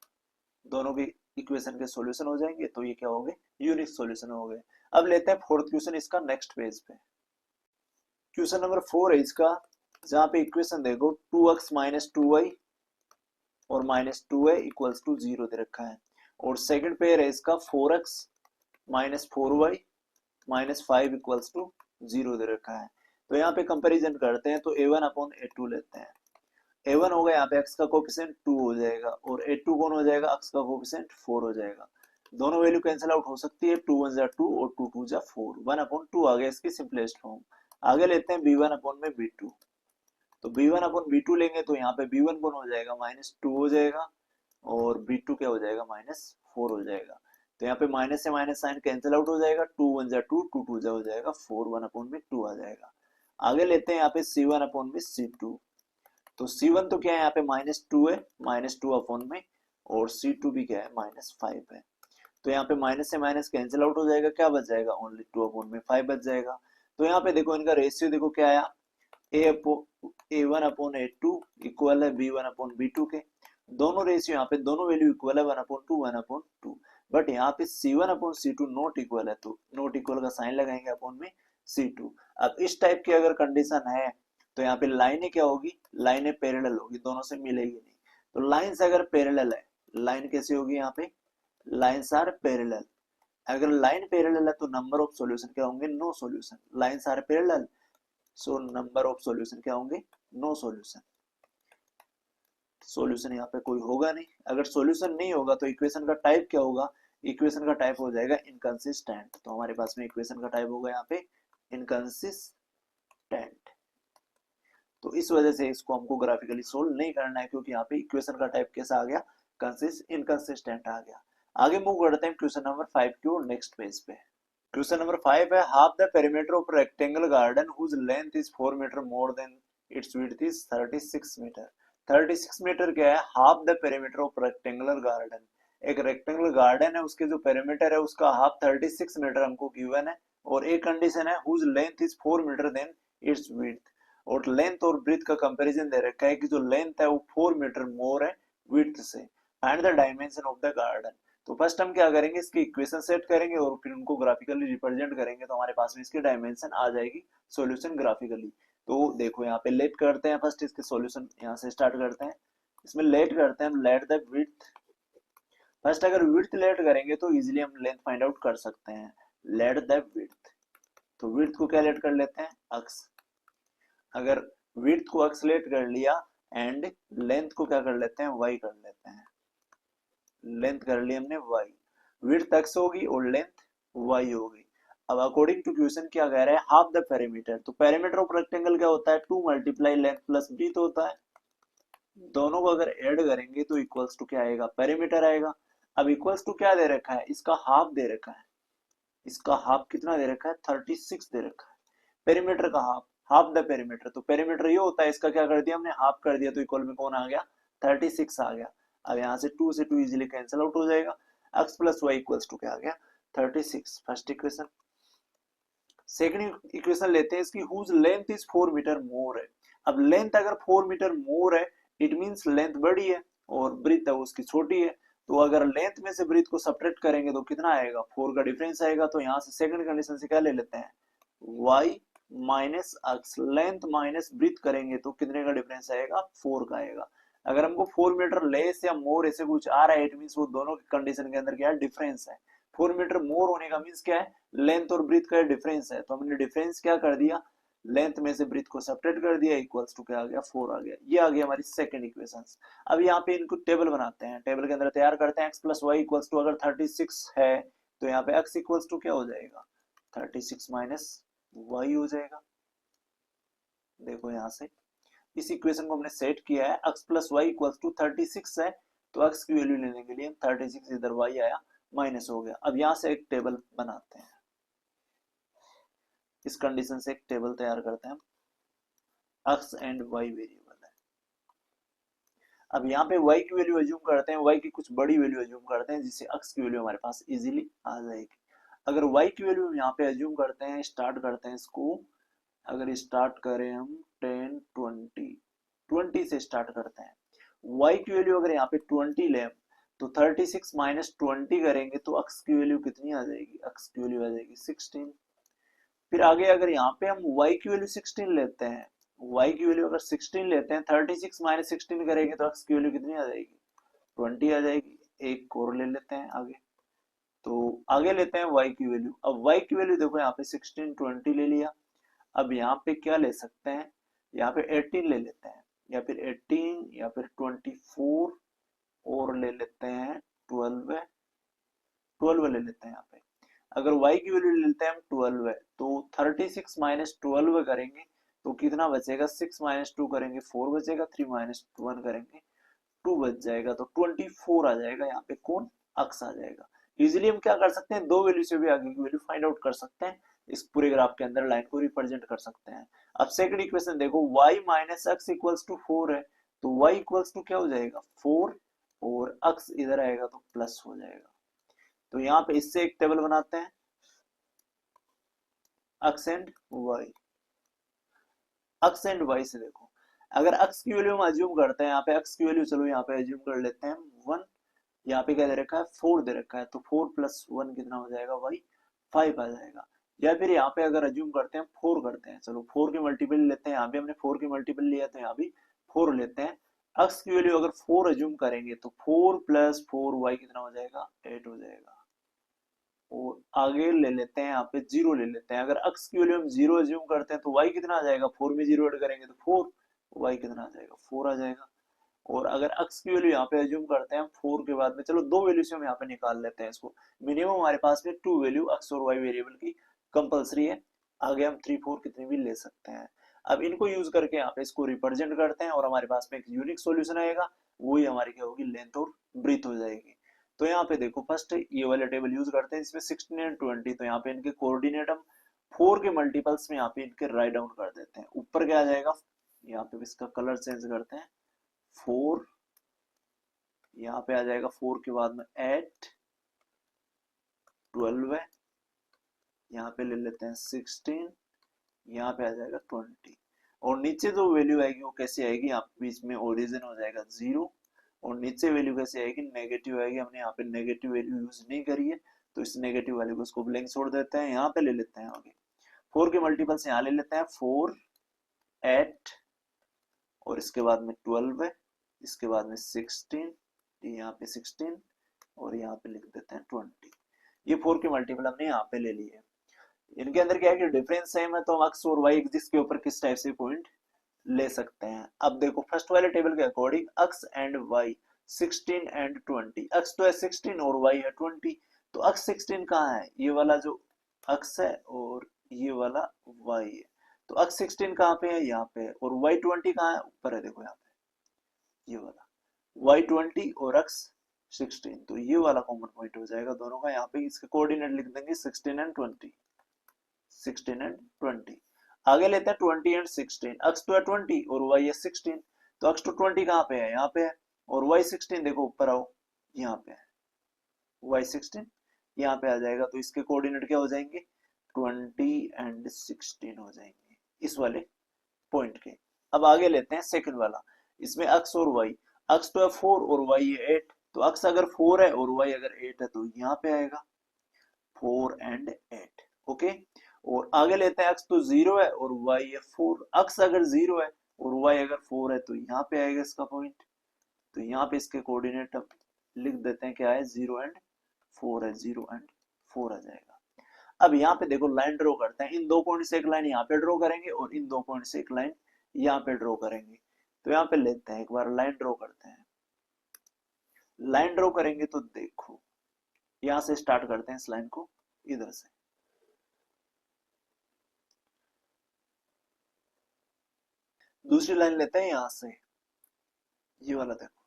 दोनों के इक्वेशन के सॉल्यूशन हो जाएंगे, तो ये क्या हो गए, यूनिक सॉल्यूशन हो गए। अब लेते हैं फोर्थ क्वेश्चन इसका नेक्स्ट पेज पे। क्वेश्चन नंबर 4 है इसका, जहां पे इक्वेशन देखो 2x - 2y और -2y इक्वल्स टू 0 दे रखा है, और सेकंड पेयर है इसका 4x - 4y -5 इक्वल्स टू 0 दे रखा है। तो यहाँ पे कंपैरिजन करते हैं, तो a1/a2 लेते हैं। a1 होगा यहाँ पे x का कोफिशिएंट 2 हो जाएगा, और a2 कौन हो जाएगा, x का कोफिशिएंट 4 हो जाएगा। दोनों वैल्यू कैंसिल आउट हो सकती है, 2 1 जा 2 और 2 2 जा 4, 1/2 आ गया इसकी सिंपलेस्ट फॉर्म। आगे लेते हैं b1/b2, तो b1/b2 लेंगे तो यहाँ पे b1 कौन हो जाएगा, -2 हो जाएगा, और b2 क्या हो जाएगा, -4 हो जाएगा। तो यहाँ पे माइनस से माइनस साइन कैंसिल आउट हो जाएगा, 2 1 जा 2, 2 2 जा हो जाएगा 4, 1/2 आ जाएगा। आगे लेते हैं यहाँ पे c1/c2, तो c1 तो क्या है यहाँ पे -2 है, -2 में, और c2 भी क्या है, -5 है। तो यहाँ पे माइनस से माइनस कैंसिल आउट हो जाएगा, क्या बच जाएगा, ओनली 2/5 बच जाएगा। तो यहाँ पे देखो इनका रेशियो देखो क्या आया, a1/a2 इक्वल है b1/b2 के, दोनों रेशियो यहाँ पे दोनों वैल्यू इक्वल है 1/2 1/2, बट यहाँ पे c1/c2 नॉट इक्वल है, तो नॉट इक्वल का साइन लगाएंगे अपॉन में c2। अब इस टाइप की अगर कंडीशन है तो यहाँ पे लाइनें क्या होगी, लाइनें पैरेलल होगी, दोनों से मिलेगी नहीं। तो लाइंस अगर पैरेलल है, लाइन कैसी होगी, यहाँ पे लाइंस आर पैरेलल, अगर लाइन पैरेलल है तो नंबर ऑफ सॉल्यूशन क्या होंगे, no solution. Lines are parallel, so number of solution क्या होंगे, नो सॉल्यूशन। सॉल्यूशन यहाँ पे कोई होगा नहीं। अगर सॉल्यूशन नहीं होगा तो इक्वेशन का टाइप क्या होगा, इक्वेशन का टाइप हो जाएगा इनकंसिस्टेंट। तो हमारे पास में इक्वेशन का टाइप होगा यहाँ पे इनकंसिस्टेंट। तो इस वजह से इसको हमको ग्राफिकली सोल्व नहीं करना है, क्योंकि यहाँ पे इक्वेशन का टाइप कैसा आ गया, इनकंसिस्टेंट आ गया। आगे मूव करते हैं क्वेश्चन नंबर 5 की ओर, नेक्स्ट पेज पे। क्वेश्चन नंबर 5 है, half the perimeter of rectangle garden whose length is 4 metre more than its width is 36 metre. 36 metre क्या है, half the perimeter of rectangular garden. एक रेक्टेंगुलर गार्डन है, उसके जो पेरीमीटर है उसका हाफ 36 मीटर हमको गिवन है, और एक कंडीशन है whose length is 4 metre than its width, और लेंथ और ब्रीथ का कंपैरिजन दे रखा है कि जो लेंथ है वो 4 मीटर मोर है विड्थ से। Find the dimension of the garden. तो फर्स्ट हम क्या करेंगे, इसकी इक्वेशन सेट करेंगे और फिर उनको ग्राफिकली रिप्रेजेंट करेंगे, तो हमारे पास में इसकी डायमेंशन आ जाएगी, सॉल्यूशन ग्राफिकली। तो देखो यहाँ पे लेट करते हैं, फर्स्ट इसके सॉल्यूशन यहाँ से स्टार्ट करते हैं। इसमें लेट करते हैं हम, लेट द विड्थ। फर्स्ट अगर विड्थ लेट करेंगे तो इजीली हम लेंथ फाइंड आउट कर सकते हैं। लेट द विड्थ, तो विड्थ को क्या लेट कर लेते हैं, अक्स। अगर विड्थ को अक्स लेट कर लिया एंड लेंथ को क्या कर लेते हैं, वाई कर लेते हैं। लेंथ कर ली हमने y, विड्थ x होगी और लेंथ y होगी। अब अकॉर्डिंग टू क्वेश्चन क्या कह रहा है, हाफ द पेरीमीटर। तो पेरीमीटर ऑफ रेक्टेंगल क्या होता है, 2 मल्टीप्लाई लेंथ प्लस ब्रीथ होता है। दोनों को अगर ऐड करेंगे तो इक्वल्स टू क्या आएगा, पेरीमीटर आएगा। अब इक्वल्स टू क्या दे रखा है, इसका हाफ दे रखा है। इसका हाफ कितना दे रखा है, 36 दे रखा है। पेरीमीटर का हाफ, हाफ द पेरीमीटर, तो पेरीमीटर ये होता है, इसका क्या कर दिया हमने, हाफ कर दिया, तो इक्वल में कौन आ गया, 36 आ गया। अब यहाँ से 2 से 2 इजीली कैंसिल आउट हो जाएगा, x plus y equals to क्या आ गया, 36, फर्स्ट इक्वेशन। सेकंड इक्वेशन लेते हैं इसकी, whose length is 4 metre more है। अब लेंथ अगर 4 मीटर मोर है, इट मींस लेंथ बड़ी है और ब्रीथ है उसकी छोटी है। तो अगर लेंथ में से ब्रीथ को सब्ट्रैक्ट करेंगे तो कितना आएगा, 4 का डिफरेंस आएगा। तो यहाँ से सेकंड कंडीशन से क्या ले लेते हैं, y माइनस अक्स, लेंथ माइनस ब्रीथ करेंगे तो कितने का डिफरेंस आएगा, 4 का आएगा। अगर हमको 4 मीटर लेस या मोर ऐसे कुछ आ रहा है, इट मींस वो दोनों की कंडीशन के अंदर क्या है, डिफरेंस है। 4 मीटर मोर होने का मींस क्या है, लेंथ और ब्रीथ का डिफरेंस है। तो हमने डिफरेंस क्या कर दिया, लेंथ में से ब्रीथ को सब्ट्रैक्ट कर दिया, इक्वल्स टू क्या आ गया, 4 आ गया। ये आ गई हमारी सेकंड इक्वेशन। अब यहाँ पे इनको टेबल बनाते हैं, टेबल के अंदर तैयार करते हैं। x plus y equals to अगर 36 है तो यहाँ पे x इक्वल्स टू क्या हो जाएगा, 36 माइनस वाई हो जाएगा। देखो यहाँ से इस इक्वेशन को हमने सेट किया है, x plus y equals to 36 है तो x की वैल्यू लेने के लिए 36 इधर y आया, माइनस हो गया। अब यहाँ से एक टेबल बनाते हैं, इस कंडीशन से एक टेबल तैयार करते हैं, x एंड y वेरिएबल है। अब यहाँ पे y की वैल्यू अज्यूम करते हैं, y की कुछ बड़ी वैल्यू अज्यूम करते हैं जिससे x की वैल्यू हमारे पास इजीली आ जाएगी। अगर y की वैल्यू यहाँ पे अज्यूम करते हैं, स्टार्ट करते हैं इसको, अगर स्टार्ट करें हम 10 20 से स्टार्ट करते हैं। y की वैल्यू अगर यहाँ पे 20 लें तो 36 माइनस 20 करेंगे तो x की वैल्यू कितनी आ जाएगी, x की वैल्यू आ जाएगी 16। फिर आगे अगर यहाँ पे हम y की वैल्यू 16 लेते हैं, y की वैल्यू अगर 16 लेते हैं, 36 माइनस 16 करेंगे तो x की वैल्यू कितनी आ जाएगी, 20 आ जाएगी। एक और ले लेते हैं आगे, तो आगे लेते हैं y की वैल्यू। अब y की वैल्यू देखो यहाँ पे 16 20 ले लिया। अब यहाँ पे क्या ले सकते हैं, यहाँ पे 18 ले लेते हैं, या फिर 18 या फिर 24 और ले लेते हैं 12 ले लेते हैं। यहाँ पे अगर y की वैल्यू ले लेते हैं हम 12 है तो 36 माइनस 12 करेंगे तो कितना बचेगा, 6 माइनस 2 करेंगे 4 बचेगा, 3 माइनस 1 करेंगे 2 बच जाएगा, तो 24 आ जाएगा। यहाँ पे कौन, अक्स आ जाएगा। इजिली हम क्या कर सकते हैं, दो वैल्यू से भी आगे की वैल्यू फाइंड आउट कर सकते हैं, इस पूरे ग्राफ के अंदर लाइन को रिप्रेजेंट कर सकते हैं। अब सेकंड इक्वेशन देखो, y minus x equals to 4 है तो y इक्वल्स टू क्या हो जाएगा, 4 और x इधर आएगा तो प्लस हो जाएगा। तो यहाँ पे इससे एक टेबल बनाते हैं, x and y। x and y से देखो, अगर x की वैल्यू हम अज्यूम करते हैं, यहाँ पे x की वैल्यू चलो यहाँ पे अज्यूम कर लेते हैं 1, यहाँ पे क्या दे रखा है, 4 दे रखा है, तो 4 प्लस 1 कितना हो जाएगा, y 5 आ जाएगा। या फिर यहाँ पे अगर अज्यूम करते हैं 4 करते हैं, चलो 4 की मल्टीपल लेते हैं, यहाँ भी हमने 4 की मल्टीपल लिया तो यहाँ भी 4 लेते हैं। x की वैल्यू अगर 4 अज्यूम करेंगे तो 4 प्लस 4 y कितना हो जाएगा, 8 हो जाएगा। और आगे ले लेते हैं, यहाँ पे 0 ले लेते हैं। अगर x की वैल्यू हम 0 अज्यूम करते हैं तो y कितना आ जाएगा, 4 में 0 ऐड करेंगे तो 4, y कितना आ जाएगा, 4 आ जाएगा। और अगर x की वैल्यू यहाँ पे अज्यूम करते हैं हम 4 के बाद में, चलो दो वैल्यू से हम यहाँ पे निकाल लेते हैं इसको। मिनिमम हमारे पास में 2 वैल्यू x और y वेरिएबल की कंपलसरी है, आगे हम 3 4 कितनी भी ले सकते हैं। अब इनको यूज करके यहाँ पे इसको रिप्रेजेंट करते हैं और हमारे पास में एक यूनिक सॉल्यूशन आएगा, वही हमारी क्या होगी, लेंथ और ब्रीथ हो जाएगी। तो यहाँ पे देखो फर्स्ट ये वाला टेबल यूज करते हैं, इसमें 16 एंड 20, तो यहाँ पे इनके कोऑर्डिनेट हम 4 के मल्टीपल्स में यहाँ पे इनके राइट डाउन कर देते हैं। ऊपर क्या आ जाएगा, यहाँ पे इसका कलर चेंज करते हैं, 4 यहाँ पे आ जाएगा, 4 के बाद में 8 12 है, यहाँ पे ले लेते हैं 16, यहाँ पे आ जाएगा 20। और नीचे जो वैल्यू आएगी वो कैसे आएगी, यहाँ बीच में ओरिजिन हो जाएगा 0 और नीचे वैल्यू कैसे आएगी, नेगेटिव आएगी। हमने यहाँ पे नेगेटिव वैल्यू यूज नहीं करी है तो इस नेगेटिव वाले को इसको ब्लैंक छोड़ देते हैं। यहाँ पे ले लेते हैं आगे 4 के मल्टीपल्स, यहाँ ले लेते हैं 4 8 और इसके बाद में 12 है, इसके बाद में 16, यहाँ पे 16 और यहाँ पे लिख देते हैं 20। ये 4 के मल्टीपल हमने यहाँ पे ले लिए। इनके अंदर क्या है कि डिफरेंस सेम है तो हम x और y एक्सिस के ऊपर किस टाइप से पॉइंट ले सकते हैं। अब देखो फर्स्ट वाले टेबल के according x and y 16 and 20, x तो है 16 और y है 20, तो x 16 कहाँ है, ये वाला जो x है और ये वाला y है, तो x 16 कहाँ पे है, यहाँ पे है, और y 20 कहाँ है, ऊपर है, देखो यहाँ पे ये वाला y 20 और x 16, तो ये वाला कॉमन पॉइंट हो जाएगा दोनों का। यहाँ पे इसके कोऑर्डिनेट लिख देंगे 16 एंड 20, 16 एंड 20। आगे लेते हैं 20 एंड 16, x तो है 20 और y है 16, तो x तो 20 कहाँ पे है, यहाँ पे है, और y 16 देखो ऊपर आओ, यहाँ पे है y 16, यहाँ पे आ जाएगा, तो इसके कोऑर्डिनेट क्या हो जाएंगे 20 एंड 16 हो जाएंगे इस वाले पॉइंट के। अब आगे लेते हैं सेकंड वाला, इसमें अक्स और वाई, अक्स तो है 4 और वाई है 8, तो अक्स अगर 4 है और वाई अगर 8 है तो यहाँ पे आएगा 4 एंड 8। ओके, और आगे लेते हैं अक्स तो 0 है और वाई है 4, अक्स अगर 0 है और वाई अगर 4 है तो यहाँ पे आएगा इसका पॉइंट, तो यहाँ पे इसके कोऑर्डिनेट हम लिख देते हैं क्या है 0 एंड 4 है, 0 एंड 4 आ जाएगा। अब यहाँ पे देखो लाइन ड्रॉ करते हैं, इन दो पॉइंट से एक लाइन यहाँ पे ड्रॉ करेंगे और इन दो पॉइंट से एक लाइन यहाँ पे ड्रॉ करेंगे। तो यहाँ पे लेते हैं एक बार लाइन ड्रॉ करते हैं, लाइन ड्रॉ करेंगे तो देखो यहाँ से स्टार्ट करते हैं इस लाइन को इधर से, दूसरी लाइन लेते हैं यहाँ से, ये वाला देखो,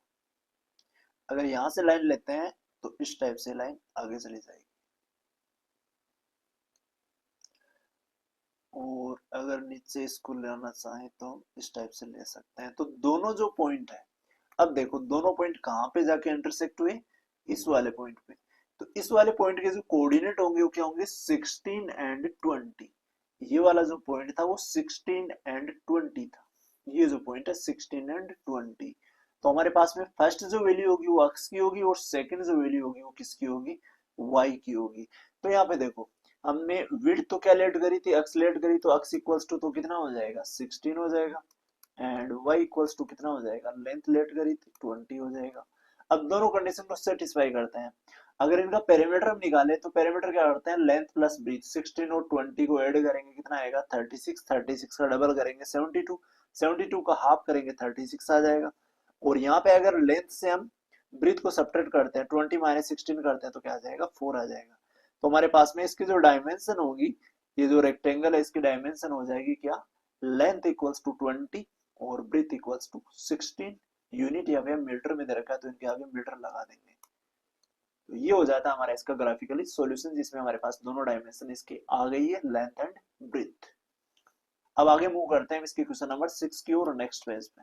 अगर यहाँ से लाइन लेते हैं तो इस टाइप से लाइन आगे चली जाएगी, और अगर नीचे इसको लेना चाहें तो हम इस टाइप से ले सकते हैं। तो दोनों जो पॉइंट है, अब देखो दोनों पॉइंट कहाँ पे जाके इंटरसेक्ट हुए, इस वाले पॉइंट पे, तो इस वाले पॉइंट के जो कोऑर्डिनेट होंगे वो क्या होंगे 16 एंड 20, ये वाला जो पॉइंट था वो 16 एंड 20 था, ये जो पॉइंट है 16 एंड 20। तो हमारे पास में फर्स्ट जो वैल्यू होगी वो अक्स की होगी और सेकंड जो वैल्यू होगी वो किसकी होगी, वाई की होगी। तो यहाँ पे देखो हमने विड्थ तो क्या लेट करी थी, अक्स लेट करी, तो अक्स इक्वल्स टू तो कितना हो जाएगा 16 हो जाएगा, एंड y इक्वल्स टू कितना हो जाएगा, लेंथ लेट करी थी 20 हो जाएगा। अब दोनों कंडीशन को सेटिस्फाई करते हैं, अगर इनका पेरीमीटर हम निकाले तो पेरीमीटर क्या करते हैं लेंथ प्लस ब्रीथ, 16 और 20 को ऐड करेंगे कितना आएगा 36, 36 का डबल करेंगे 72, 72 का हाफ करेंगे 36 आ जाएगा। और यहाँ पे अगर लेंथ से हम ब्रीथ को सब्ट्रैक्ट करते हैं 20 माइनस 16 करते हैं तो क्या आ जाएगा 4 आ जाएगा। तो हमारे पास में इसकी जो डायमेंशन होगी, ये जो रेक्टेंगल है इसकी डायमेंशन हो जाएगी क्या, लेंथ इक्वल्स टू 20 और ब्रीथ इक्वल्स टू 16, यूनिट यहाँ पे मीटर में दे रखा है तो इनके आगे मीटर लगा देंगे। तो ये हो जाता है हमारा इसका ग्राफिकली सॉल्यूशन, जिसमें हमारे पास दोनों डायमेंशन इसकी आ गई है, लेंथ एंड ब्रीथ। अब आगे मूव करते हैं इसके क्वेश्चन नंबर 6 की ओर, नेक्स्ट पेज पे।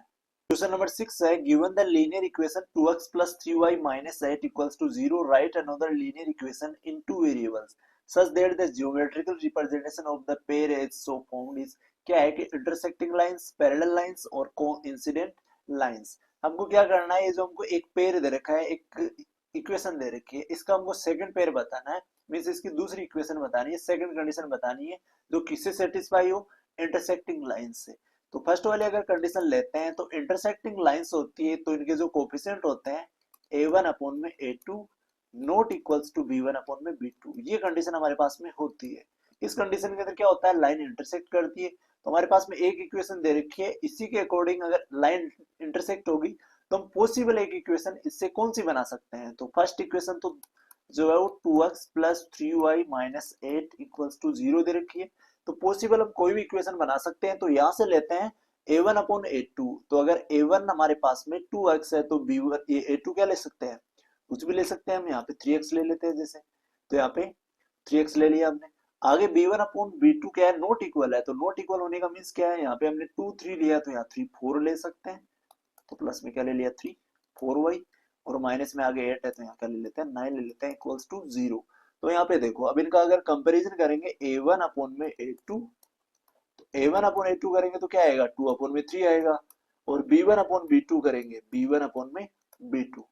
क्वेश्चन नंबर 6 है, given the linear equation 2x plus 3y minus 8 equals to 0, write another linear equation in two variables such that the geometrical representation of the pair as so formed is, क्या है कि intersecting lines, parallel lines और coincident lines. हमको क्या करना है, ये जो हमको एक पेयर दे रखा है, एक इक्वेशन दे रखी है, इसका हमको सेकंड पेयर बताना है, मींस इसकी दूसरी इक्वेशन बतानी है, सेकंड कंडीशन बतानी है जो किससे सेटिस्फाई हो, इंटरसेक्टिंग लाइन से। तो फर्स्ट वाले अगर कंडीशन लेते हैं तो इंटरसेक्टिंग लाइंस होती है तो इनके जो कोफिशिएंट होते हैं a1 अपॉन में a2 not equals to b1 upon में b2, ये कंडीशन हमारे पास में होती है। इस कंडीशन के अंदर क्या होता है, लाइन इंटरसेक्ट करती है, तो हमारे पास में एक इक्वेशन दे रखी है, इसी के अकॉर्डिंग अगर लाइन इंटरसेक्ट होगी तो हम पॉसिबल एक इक्वेशन इससे कौन सी बना सकते हैं। तो फर्स्ट इक्वेशन तो जो है वो 2x plus 3y minus 8 equals to 0 दे रखी है, तो पॉसिबल हम कोई भी इक्वेशन बना सकते हैं। तो यहां से लेते हैं a1 अपॉन a2, तो अगर a1 हमारे पास में 2x है तो b1 a2 क्या ले सकते हैं, कुछ भी ले सकते हैं, हम यहाँ पे 3x ले लेते हैं जैसे, तो यहाँ पे 3x ले लिया हमने। आगे b1 अपॉन b2 क्या है, नॉट इक्वल है, तो नॉट इक्वल होने का मीन्स क्या है, यहाँ पे हमने 2 3 लिया तो यहाँ 3 4 ले सकते हैं, तो प्लस में क्या ले लिया 3 4y, और माइनस में आगे 8 है तो यहाँ क्या ले लेते हैं 9 ले लेते हैं इक्वल्स टू 0। तो यहाँ पे देखो अब इनका अगर कंपैरिजन करेंगे a1 अपॉन में a2, तो a1 अपॉन a2 करेंगे तो क्या आएगा 2 अपॉन में 3 आएगा, और b1 अपॉन b2 करेंगे b1 अपॉन में b2,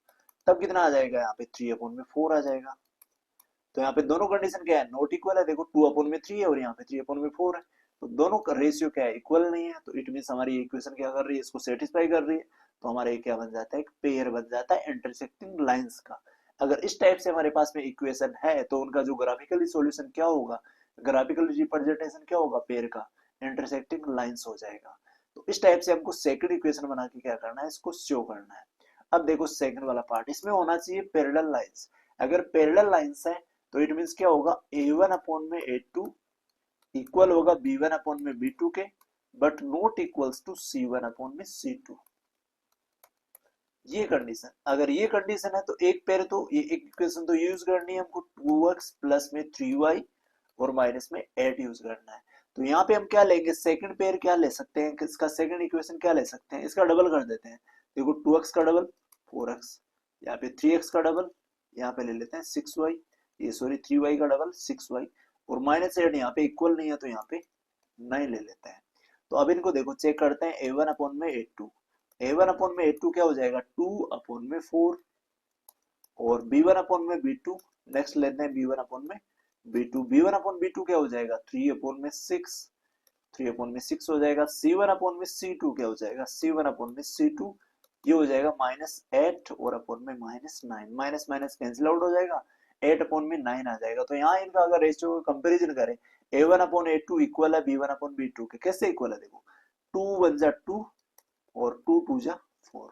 तब कितना आ जाएगा यहाँ पे 3 अपॉन में 4 आ जाएगा। तो यहाँ पे दोनों कंडीशन क्या है, नॉट इक्वल है, देखो 2 अपॉन में 3 है और यहाँ पे 3 अपॉन में 4 है, तो दोनों का रेशियो क्या है, इक्वल नहीं है, तो इट मींस हमारी इक्वेशन क्या कर रही है, इसको सेटिस्फाई कर रही है, तो हमारा ये क्या बन जाता है, एक पेयर बन जाता है इंटरसेक्टिंग लाइंस का। अगर इस टाइप से हमारे पास में इक्वेशन है तो उनका जो ग्राफिकली सॉल्यूशन क्या होगा, ग्राफिकल रिप्रेजेंटेशन क्या होगा पेयर का, इंटरसेक्टिंग लाइंस हो जाएगा। तो इस टाइप से हमको सेकंड इक्वेशन बना के क्या करना है, इसको शो करना है। अब देखो सेकंड वाला पार्ट, इसमें होना चाहिए पैरेलल लाइंस, अगर पैरेलल लाइंस है तो इट मींस क्या होगा, a1 अपॉन में a2 इक्वल होगा b1 अपॉन में b2 के, but not equals to c1 upon में c2। ये कंडीशन, अगर ये कंडीशन है तो एक पेयर, तो ये एक इक्वेशन तो यूज करनी है हमको 2x प्लस में 3y और माइनस में 8 यूज करना है। तो यहाँ पे हम क्या लेंगे, सेकंड पेयर क्या ले सकते हैं, इसका सेकंड इक्वेशन क्या ले सकते हैं, इसका डबल कर देते हैं, देखो 2x का डबल 4x, यहाँ पे 3x का डबल यहाँ पे ले लेते हैं 6y, ये सॉरी 3y का डबल 6y, और -8 यहाँ पे इक्वल नहीं है तो यहाँ पे 9 ले लेते हैं। तो अब इनको देखो चेक करते हैं, a1 अपॉन में a2, a1 अपॉन में a2 क्या हो जाएगा 2 अपॉन में 4, और b1 अपॉन में b2, नेक्स्ट लेते हैं b1 अपॉन में b2, b1 अपॉन b2 क्या हो जाएगा 3 अपॉन में 6, 3 अपॉन में 6 हो जाएगा। c1 अपॉन में c2 क्या हो जाएगा c1 अपॉन में c2, ये हो जाएगा -8 और अपॉन में -9, माइनस माइनस कैंसिल आउट हो जाएगा, 8 अपॉन में 9 आ जाएगा। तो यहाँ इनका अगर रेशियो का कंपेरिजन करें, a1 अपॉन a2 इक्वल है b1 अपॉन b2 के, कैसे इक्वल है देखो, 2 1 जा 2 और 2 2 जा 4,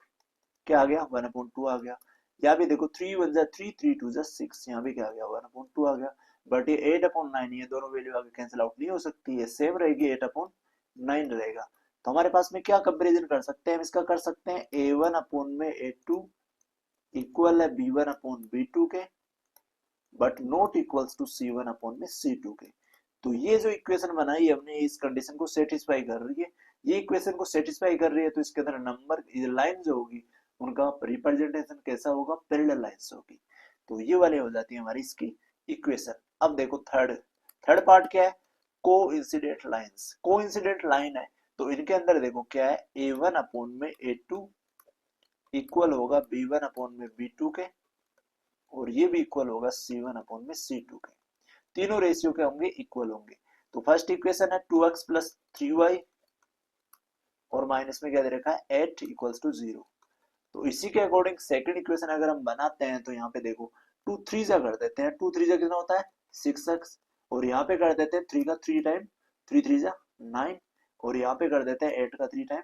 क्या आ गया 1 अपॉन 2 आ गया। यहाँ भी देखो 3 1 जा 3, 3 2 जा 6, यहाँ भी क्या आ गया 1 अपॉन 2 आ गया। बट ये 8 अपॉन 9, ये दोनों वैल्यू आगे कैंसिल आउट नहीं हो सकती है, सेम रहेगी, 8 अपॉन 9 रहेगा। तो हमारे पास में क्या कंपैरिजन कर सकते हैं, हम इसका कर सकते हैं a1 अपॉन में a2 इक्वल है b1 अपॉन b2 के, but not equals to c1 upon में c2 के। तो ये जो इक्वेशन बनाई हमने इस कंडीशन को सेटिस्फाई कर रही है, ये इक्वेशन को सेटिस्फाई कर रही है, तो इसके अंदर नंबर लाइन जो होगी उनका रिप्रेजेंटेशन कैसा होगा, पैरेलल लाइंस होगी। तो ये वाली हो जाती है हमारी इसकी इक्वेशन। अब देखो थर्ड पार्ट क्या है, कोइंसिडेंट लाइंस। कोइंसिडेंट लाइन है तो इनके अंदर देखो क्या है, a1 अपॉन में a2 इक्वल होगा b1 अपॉन में b2 के, और ये भी इक्वल होगा c1 अपॉन में c2 के। तीनों रेशियो के होंगे इक्वल होंगे। तो फर्स्ट इक्वेशन है 2x प्लस 3y और माइनस में क्या दे रखा है 8 इक्वल्स टू 0। तो इसी के अकॉर्डिंग सेकंड इक्वेशन अगर हम बनाते हैं तो यहाँ पे देखो 2 3 जा कर देते हैं, 2 3 जा कितना होता है 6x, और यहाँ पे कर देते हैं 3 का 3 टाइम, 3 3 जा 9, और यहाँ पे कर देते हैं 8 का 3 टाइम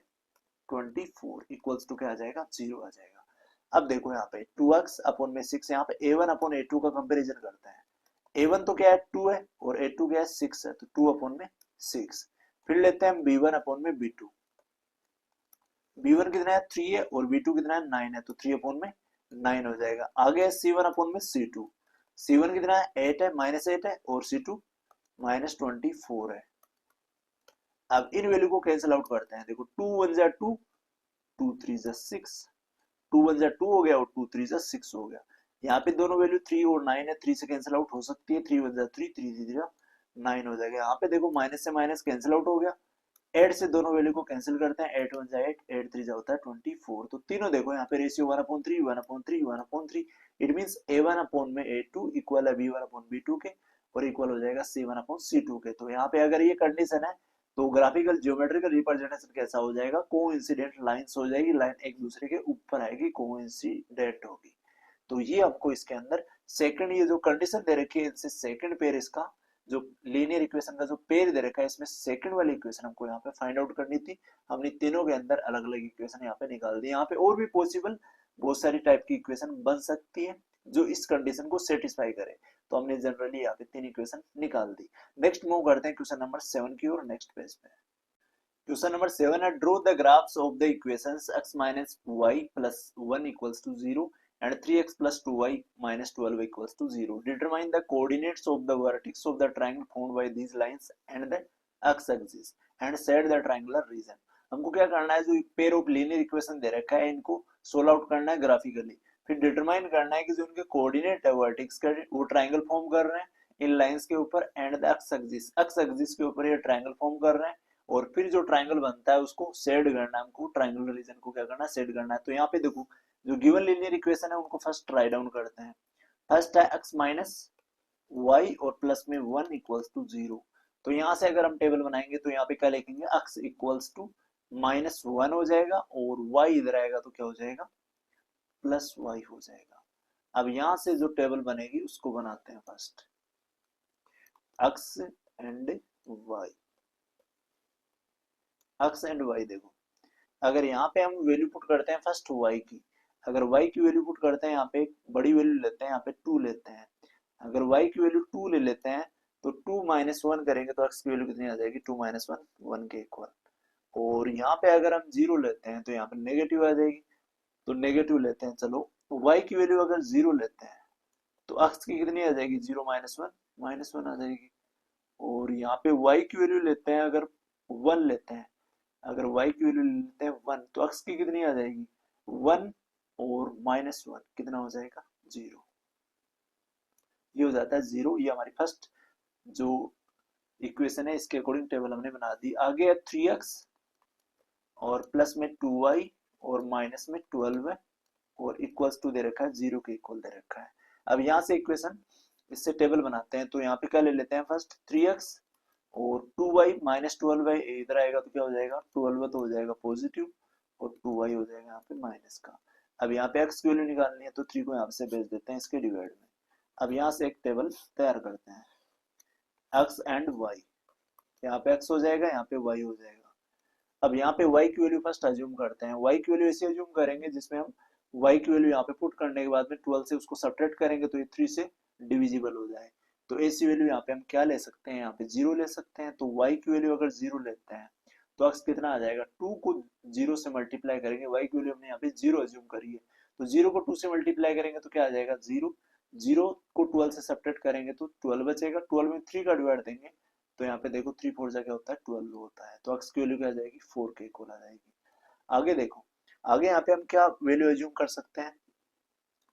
24 इक्वल्स टू क्या आ जाएगा 0 आ जाएगा। अब देखो यहाँ पे 2x अपॉन में 6, यहाँ पे a1 अपॉन a2 का कंपैरिजन करते हैं। a1 तो क्या है 2 है और a2 क्या है 6 है, तो 2 अपॉन में 6। फिर लेते हैं हम b1 अपॉन में b2, b1 कितना है 3 है और b2 कितना है 9 है, तो 3 अपॉन में 9 हो जाएगा। आगे c1 अपॉन में c2, c1 कितना है 8 है, -8 है, और c2 -24 है। अब इन वैल्यू को कैंसिल आउट करते हैं, देखो 2 1 जा 2, 2 3 जा 6, 2 1 जा 2 हो गया और 2 3 जा 6 हो गया। यहाँ पे दोनों वैल्यू 3 और 9 है, 3 से कैंसिल आउट हो सकती है, 3 1 जा 3, 3 3 जा 9 हो जाएगा। यहाँ पे देखो माइनस से माइनस कैंसिल आउट हो गया, 8 से दोनों वैल्यू को कैंसिल करते हैं, 8 1 जा 8, 8 3 जा होता है 24। तो तीनों देखो यहाँ पे ratio 1/3 1/3 1/3, it means a1 upon में a2 इक्वल है b1 अपॉन b2 के, और इक्वल हो जाएगा c1 अपॉन c2 के। तो यहाँ पे अगर ये कंडीशन है तो ग्राफिकल ज्योमेट्रिकल रिप्रेजेंटेशन कैसा हो जाएगा, कोइंसिडेंट लाइंस हो जाएगी, लाइन एक दूसरे के ऊपर आएगी, कोइंसिडेंट होगी। तो ये हमको इसके अंदर सेकंड, ये जो कंडीशन दे रखी है इनसे सेकंड पेयर, इसका जो लीनियर इक्वेशन का जो पेयर दे रखा है इसमें सेकंड वाली इक्वेशन हमको यहाँ पे फाइंड आउट करनी थी। हमने तीनों के अंदर अलग अलग इक्वेशन यहाँ पे निकाल दी। यहाँ पे और भी पॉसिबल बहुत सारी टाइप की इक्वेशन बन सकती है जो इस कंडीशन को सेटिस्फाई करे, तो हमने जनरली यहाँ पे 3 इक्वेशन निकाल दी। नेक्स्ट मूव करते हैं क्वेश्चन नंबर 7 की ओर, नेक्स्ट पेज पे। क्वेश्चन नंबर 7 है, draw the graphs of the equations x minus y plus 1 equals to 0 and 3x plus 2y minus 12 equals to 0. Determine the coordinates of the vertex of the triangle formed by these lines and the x-axis and set the triangular region. हमको क्या करना है, जो pair of linear equation दे रखा है इनको solve out करना है ग्राफिकली, फिर डिटरमाइन करना है कि जो उनके कोऑर्डिनेट है वर्टेक्स का वो ट्रायंगल फॉर्म कर रहे हैं इन लाइंस के ऊपर, एंड द एक्स एक्सिस के ऊपर ये ट्रायंगल फॉर्म कर रहे हैं, और फिर जो ट्रायंगल बनता है उसको सेट करना है, हमको ट्रायंगुलर रीजन को क्या करना है सेट करना है। तो यहाँ पे देखो जो गिवन लीनियर इक्वेशन है उनको फर्स्ट राइट डाउन करते हैं। फर्स्ट है x माइनस वाई और प्लस में 1 इक्वल्स टू 0। तो यहाँ से अगर हम टेबल बनाएंगे तो यहाँ पे क्या लिखेंगे, x इक्वल्स टू -1 हो जाएगा और y इधर आएगा तो क्या हो जाएगा +y हो जाएगा। अब यहाँ से जो टेबल बनेगी उसको बनाते हैं first, x and y, x and y। देखो अगर यहाँ पे हम वैल्यू पुट करते हैं फर्स्ट y की, अगर y की वैल्यू पुट करते हैं यहाँ पे एक बड़ी वैल्यू लेते हैं, यहाँ पे 2 लेते हैं, अगर y की वैल्यू 2 ले लेते हैं तो 2 -1 करेंगे तो x की वैल्यू कितनी आ जाएगी 2 - 1 1 के इक्वल, और यहाँ पे अगर हम 0 लेते हैं तो यहाँ पे नेगेटिव आ जाएगी, तो नेगेटिव लेते हैं। चलो y की वैल्यू अगर 0 लेते हैं तो x की कितनी आ जाएगी 0 - 1 आ जाएगी, और यहाँ पे y की वैल्यू लेते हैं अगर 1 लेते हैं, अगर y की वैल्यू लेते हैं 1 तो x की कितनी आ जाएगी 1 और -1 कितना हो जाएगा 0, ये हो जाता है 0। ये हमारी फर्स्ट जो इक्वेशन है इसके अकॉर्डिंग टेबल हमने बना दी। आगे है 3x और प्लस में 2y और माइनस में 12 है और इक्वल्स टू दे रखा है 0 के इक्वल दे रखा है। अब यहाँ से इक्वेशन इससे टेबल बनाते हैं, तो यहाँ पे क्या ले लेते हैं फर्स्ट 3x और 2y माइनस 12y इधर आएगा तो क्या हो जाएगा 12 तो हो जाएगा पॉजिटिव और 2y हो जाएगा यहाँ पे माइनस का। अब यहाँ पे x की वैल्यू निकालनी है तो 3 को यहाँ से भेज देते हैं इसके डिवाइड में। अब यहाँ से एक टेबल तैयार करते हैं x एंड y, यहाँ पे x हो जाएगा यहाँ पे y हो जाएगा। अब यहाँ पे y की वैल्यू फर्स्ट अज्यूम करते हैं, y की वैल्यू ऐसे अज्यूम करेंगे जिसमें हम y की वैल्यू यहाँ पे पुट करने के बाद में 12 से उसको सब्ट्रैक्ट करेंगे तो ये 3 से डिविजिबल हो जाए। तो ऐसी वैल्यू यहाँ पे हम क्या ले सकते हैं, यहाँ पे 0 ले सकते हैं। तो y की वैल्यू अगर 0 लेते हैं तो x कितना आ जाएगा, 2 को 0 से मल्टीप्लाई करेंगे, y की वैल्यू हमने यहाँ पे 0 अज्यूम करी है तो 0 को 2 से मल्टीप्लाई करेंगे तो क्या आ जाएगा 0, 0 को 12 से सब्ट्रैक्ट करेंगे तो 12 बचेगा, 12 में 3 का डिवाइड देंगे तो यहाँ पे देखो 3 4 जा क्या होता है 12 होता है, तो x की वैल्यू क्या आ जाएगी 4 के इक्वल आ जाएगी। आगे देखो, आगे यहाँ पे हम क्या वैल्यू अज्यूम कर सकते हैं,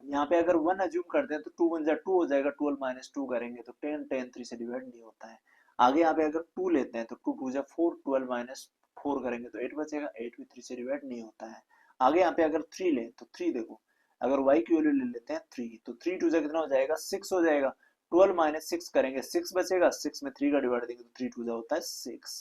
यहाँ पे अगर 1 अज्यूम करते हैं तो 2 1 जा 2 हो जाएगा, 12 माइनस 2 करेंगे तो 10, 10 3 से डिवाइड नहीं होता है। आगे यहाँ पे अगर 2 लेते हैं तो 2 2 जा 4, 12 माइनस 4 करेंगे तो 8 बचेगा, 8 भी 3 से डिवाइड नहीं होता है। आगे यहाँ पे अगर 3 ले तो 3 देखो, अगर y की वैल्यू ले लेते हैं 3 तो 3 2 जा कितना हो जाएगा 6 हो जाएगा, 12 माइनस 6 करेंगे 6 बचेगा, 6 में 3 का डिवाइड देंगे तो 3 2 जा होता है 6,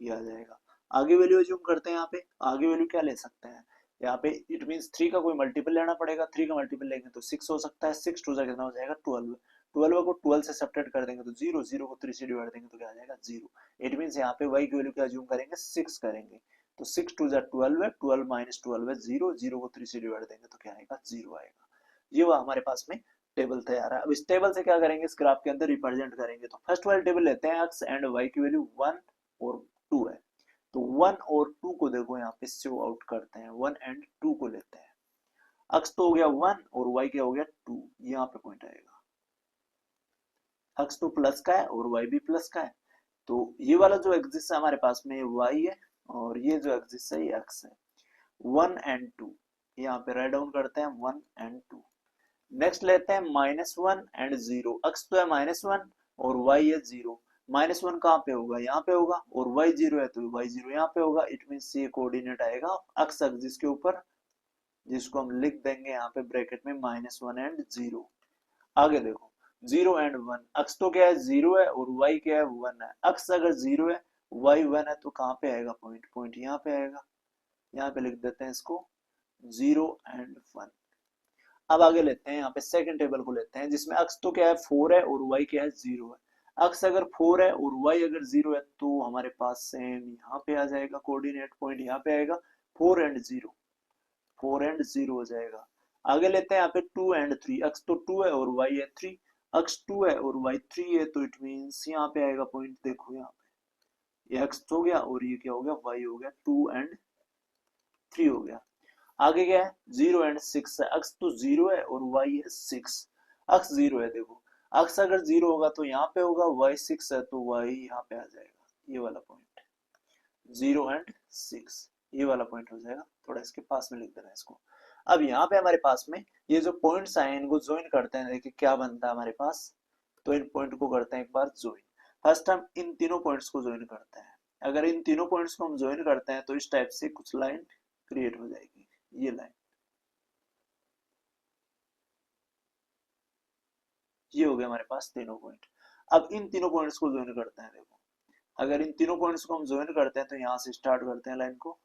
ये आ जाएगा। आगे वैल्यू अज्यूम करते हैं, यहाँ पे आगे वैल्यू क्या ले सकते हैं, यहाँ पे इट मींस 3 का कोई मल्टीपल लेना पड़ेगा, 3 का मल्टीपल लेंगे तो 6 हो सकता है, 6 2 जा कितना हो जाएगा 12, 12 को 12 से सब्ट्रैक्ट कर देंगे तो 0, 0 को 3 से डिवाइड देंगे तो क्या आ जाएगा 0। इट मींस यहाँ पे y की वैल्यू क्या अज्यूम करेंगे 6 करेंगे तो 6 2 जा 12 है, 12 माइनस 12 है 0, 0 को 3 से डिवाइड देंगे तो क्या आएगा 0 आएगा। ये हुआ हमारे पास में टेबल तैयार है। अब इस टेबल से क्या करेंगे, इस ग्राफ के अंदर रिप्रेजेंट करेंगे। तो फर्स्ट वाले टेबल लेते हैं, x एंड y की वैल्यू 1 और 2 है तो 1 और 2 को देखो यहाँ पे शो आउट करते हैं, 1 एंड 2 को लेते हैं। x तो हो गया 1 और y क्या हो गया 2, यहाँ पे पॉइंट आएगा। x तो प्लस का है और y भी प्लस का है तो ये वाला जो एक्सिस है हमारे पास में y है और ये जो एक्सिस है ये x है। 1 एंड 2 यहाँ पे राइट डाउन करते हैं 1 एंड 2। नेक्स्ट लेते हैं -1 एंड 0, x तो है -1 और y है 0, -1 कहाँ पे होगा यहाँ पे होगा और y 0 है तो y 0 यहाँ पे होगा। इट मींस ये कोऑर्डिनेट आएगा x एक्सिस के ऊपर जिसको हम लिख देंगे यहाँ पे ब्रैकेट में -1 एंड 0। आगे देखो 0 एंड 1, x तो क्या है 0 है और y क्या है 1 है। x अगर 0 है y 1 है तो कहाँ पे आएगा पॉइंट, पॉइंट यहाँ पे आएगा, यहाँ पे लिख देते हैं इसको 0 एंड 1। अब आगे लेते हैं यहाँ पे सेकंड टेबल को लेते हैं जिसमें x तो क्या है 4 है और y क्या है 0 है। x अगर 4 है और y अगर 0 है तो हमारे पास सेम यहाँ पे आ जाएगा, कोऑर्डिनेट पॉइंट यहाँ पे आएगा 4 एंड 0, 4 एंड 0 हो जाएगा। आगे लेते हैं यहाँ पे 2 एंड 3, x तो 2 है और y है 3, x 2 है और y 3 है तो इट मींस यहाँ पे आएगा पॉइंट, देखो यहाँ पे ये x हो गया और ये क्या हो गया y हो गया, 2 एंड 3 हो गया। आगे क्या है 0 एंड 6 है, x तो 0 है और y है 6, x 0 है देखो, x अगर 0 होगा तो यहाँ पे होगा, y 6 है तो y यहाँ पे आ जाएगा, ये वाला पॉइंट 0 एंड 6, ये वाला पॉइंट हो जाएगा। थोड़ा इसके पास में लिख देना इसको। अब यहाँ पे हमारे पास में ये जो पॉइंट्स आए इनको ज्वाइन करते हैं, देखिए क्या बनता है हमारे पास। तो इन पॉइंट को करते हैं एक बार ज्वाइन। फर्स्ट हम इन तीनों पॉइंट्स को ज्वाइन करते हैं, अगर इन तीनों पॉइंट्स को हम ज्वाइन करते हैं तो इस टाइप से कुछ लाइन क्रिएट हो जाएगी, ये लाइन, ये हो गया हमारे पास तीनों पॉइंट। अब इन तीनों पॉइंट्स को ज्वाइन करते हैं, देखो अगर इन तीनों पॉइंट्स को हम ज्वाइन करते हैं तो यहां से स्टार्ट करते हैं लाइन को,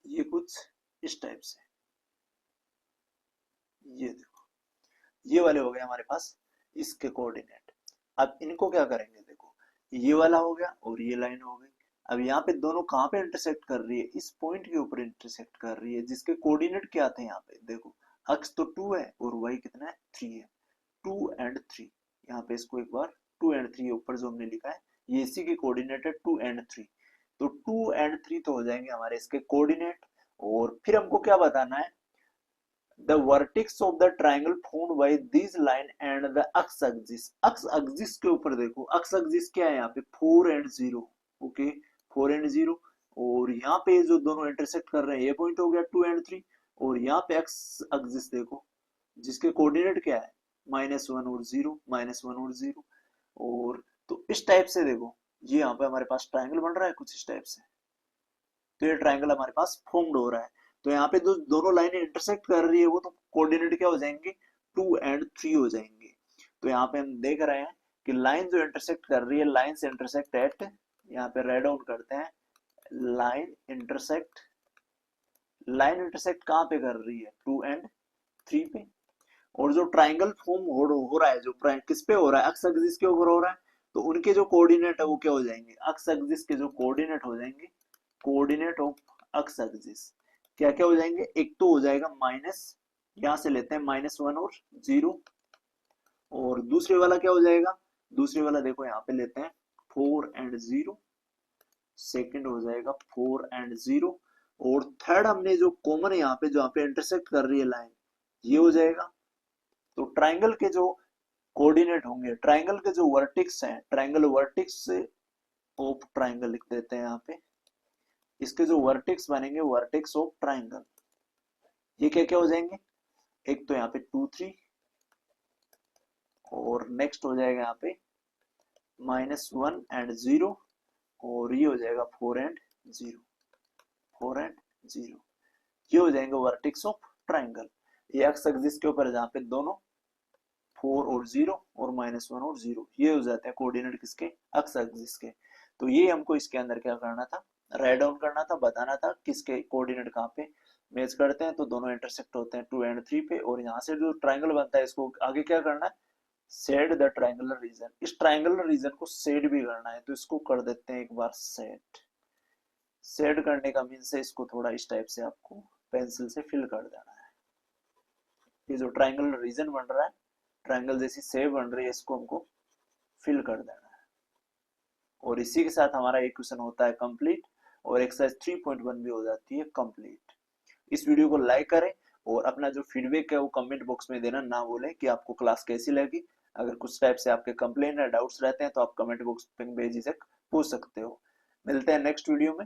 ये कुछ इस टाइप से, ये देखो ये वाले हो गए हमारे पास इसके कोऑर्डिनेट। अब इनको क्या करेंगे, देखो ये वाला हो गया और ये लाइन हो गई। अब यहाँ पे दोनों कहाँ पे इंटरसेक्ट कर रही है, इस पॉइंट के ऊपर इंटरसेक्ट कर रही है जिसके कोऑर्डिनेट क्या थे यहाँ पे, देखो x तो 2 है और y कितना है 3 है, 2 एंड 3, यहाँ पे इसको एक बार 2 एंड 3 ऊपर जो हमने लिखा है ये इसी के कोऑर्डिनेट है 2 एंड 3, तो 2 एंड 3 तो हो जाएंगे हमारे इसके कोऑर्डिनेट। और फिर हमको क्या बताना है, the vertex of the triangle formed by this line and the x axis, x axis के ऊपर देखो x axis क्या है यहाँ पे 4 एंड 0, ओके 4 एंड 0, और यहाँ पे जो दोनों इंटरसेक्ट कर रहे हैं ये पॉइंट हो गया 2 एंड 3, और यहाँ पे x axis देखो जिसके कोऑर्डिनेट क्या है -1 और 0, -1 और 0। और तो इस टाइप से देखो, ये यहाँ पे हमारे पास ट्राइंगल बन रहा है कुछ इस टाइप से। तो ये ट्राइंगल हमारे पास फॉर्म्ड हो रहा है। तो यहाँ पे दोनों लाइनें इंटरसेक्ट कर रही है वो, तो कोऑर्डिनेट क्या हो जाएंगे, 2 एंड 3 हो जाएंगे। तो यहाँ पे हम देख रहे हैं कि लाइन जो इंटरसेक्ट कर रही है, लाइन से इंटरसेक्ट एट, यहाँ पे राइट डाउन करते हैं, लाइन इंटरसेक्ट, लाइन इंटरसेक्ट कहाँ पे कर रही है, 2 एंड 3 पे। और जो ट्राइंगल फॉर्म हो रहा है, जो किस पे हो रहा है, अक्स एक्सिस के ऊपर हो रहा है, तो उनके जो कोऑर्डिनेट है वो क्या हो जाएंगे, अक्स एक्सिस के जो कोऑर्डिनेट हो जाएंगे, कोऑर्डिनेट ऑफ अक्स एक्सिस क्या क्या हो जाएंगे, एक तो हो जाएगा माइनस, यहां से लेते हैं -1 और 0। और दूसरे वाला क्या हो जाएगा, दूसरे वाला देखो यहाँ पे लेते हैं 4 एंड 0, सेकंड हो जाएगा 4 एंड 0। और थर्ड हमने जो कॉमन है यहाँ पे, जो यहाँ पे इंटरसेक्ट कर रही है लाइन, ये हो जाएगा। तो ट्राइंगल के जो कोऑर्डिनेट होंगे, ट्राइंगल के जो वर्टिक्स हैं, ट्राइंगल वर्टिक्स ऑफ ट्राइंगल लिख देते हैं यहाँ पे, इसके जो वर्टेक्स बनेंगे, वर्टेक्स ऑफ ट्राइंगल, ये क्या क्या हो जाएंगे, एक तो यहाँ पे 2 3, और नेक्स्ट हो जाएगा यहाँ पे -1 एंड 0, और ये हो जाएगा 4 एंड 0, 4 एंड 0। ये हो जाएंगे वर्टेक्स ऑफ ट्राइंगल। ये एक्स एक्सिस के ऊपर जहाँ पे दोनों 4 और 0 और -1 और 0, ये हो जाते हैं कोऑर्डिनेट किसके, एक्स एक्सिस के। तो ये हमको इसके अंदर क्या करना था, राइट डाउन करना था, बताना था किसके कोऑर्डिनेट कहाँ पे मैच करते हैं, तो दोनों इंटरसेक्ट होते हैं 2 एंड 3 पे। और यहाँ से जो ट्राइंगल बनता है, इसको आगे क्या करना है, सेड द ट्राइंगुलर रीजन, इस ट्राइंगुलर रीजन को सेड भी करना है, तो इसको कर देते हैं एक बार सेड। सेड करने का मीन्स है इसको थोड़ा इस टाइप से आपको पेंसिल से फिल कर देना है। ये जो ट्राइंगुलर रीजन बन रहा है, ट्राइंगल जैसी शेप बन रही है, इसको हमको फिल कर देना है। और इसी के साथ हमारा इक्वेशन होता है कंप्लीट, और एक्सरसाइज 3.1 भी हो जाती है कंप्लीट। इस वीडियो को लाइक करें, और अपना जो फीडबैक है वो कमेंट बॉक्स में देना ना भूलें कि आपको क्लास कैसी लगी। अगर कुछ टाइप से आपके कंप्लेंट या डाउट्स रहते हैं तो आप कमेंट बॉक्स में बेझिझक पूछ सकते हो। मिलते हैं नेक्स्ट वीडियो में।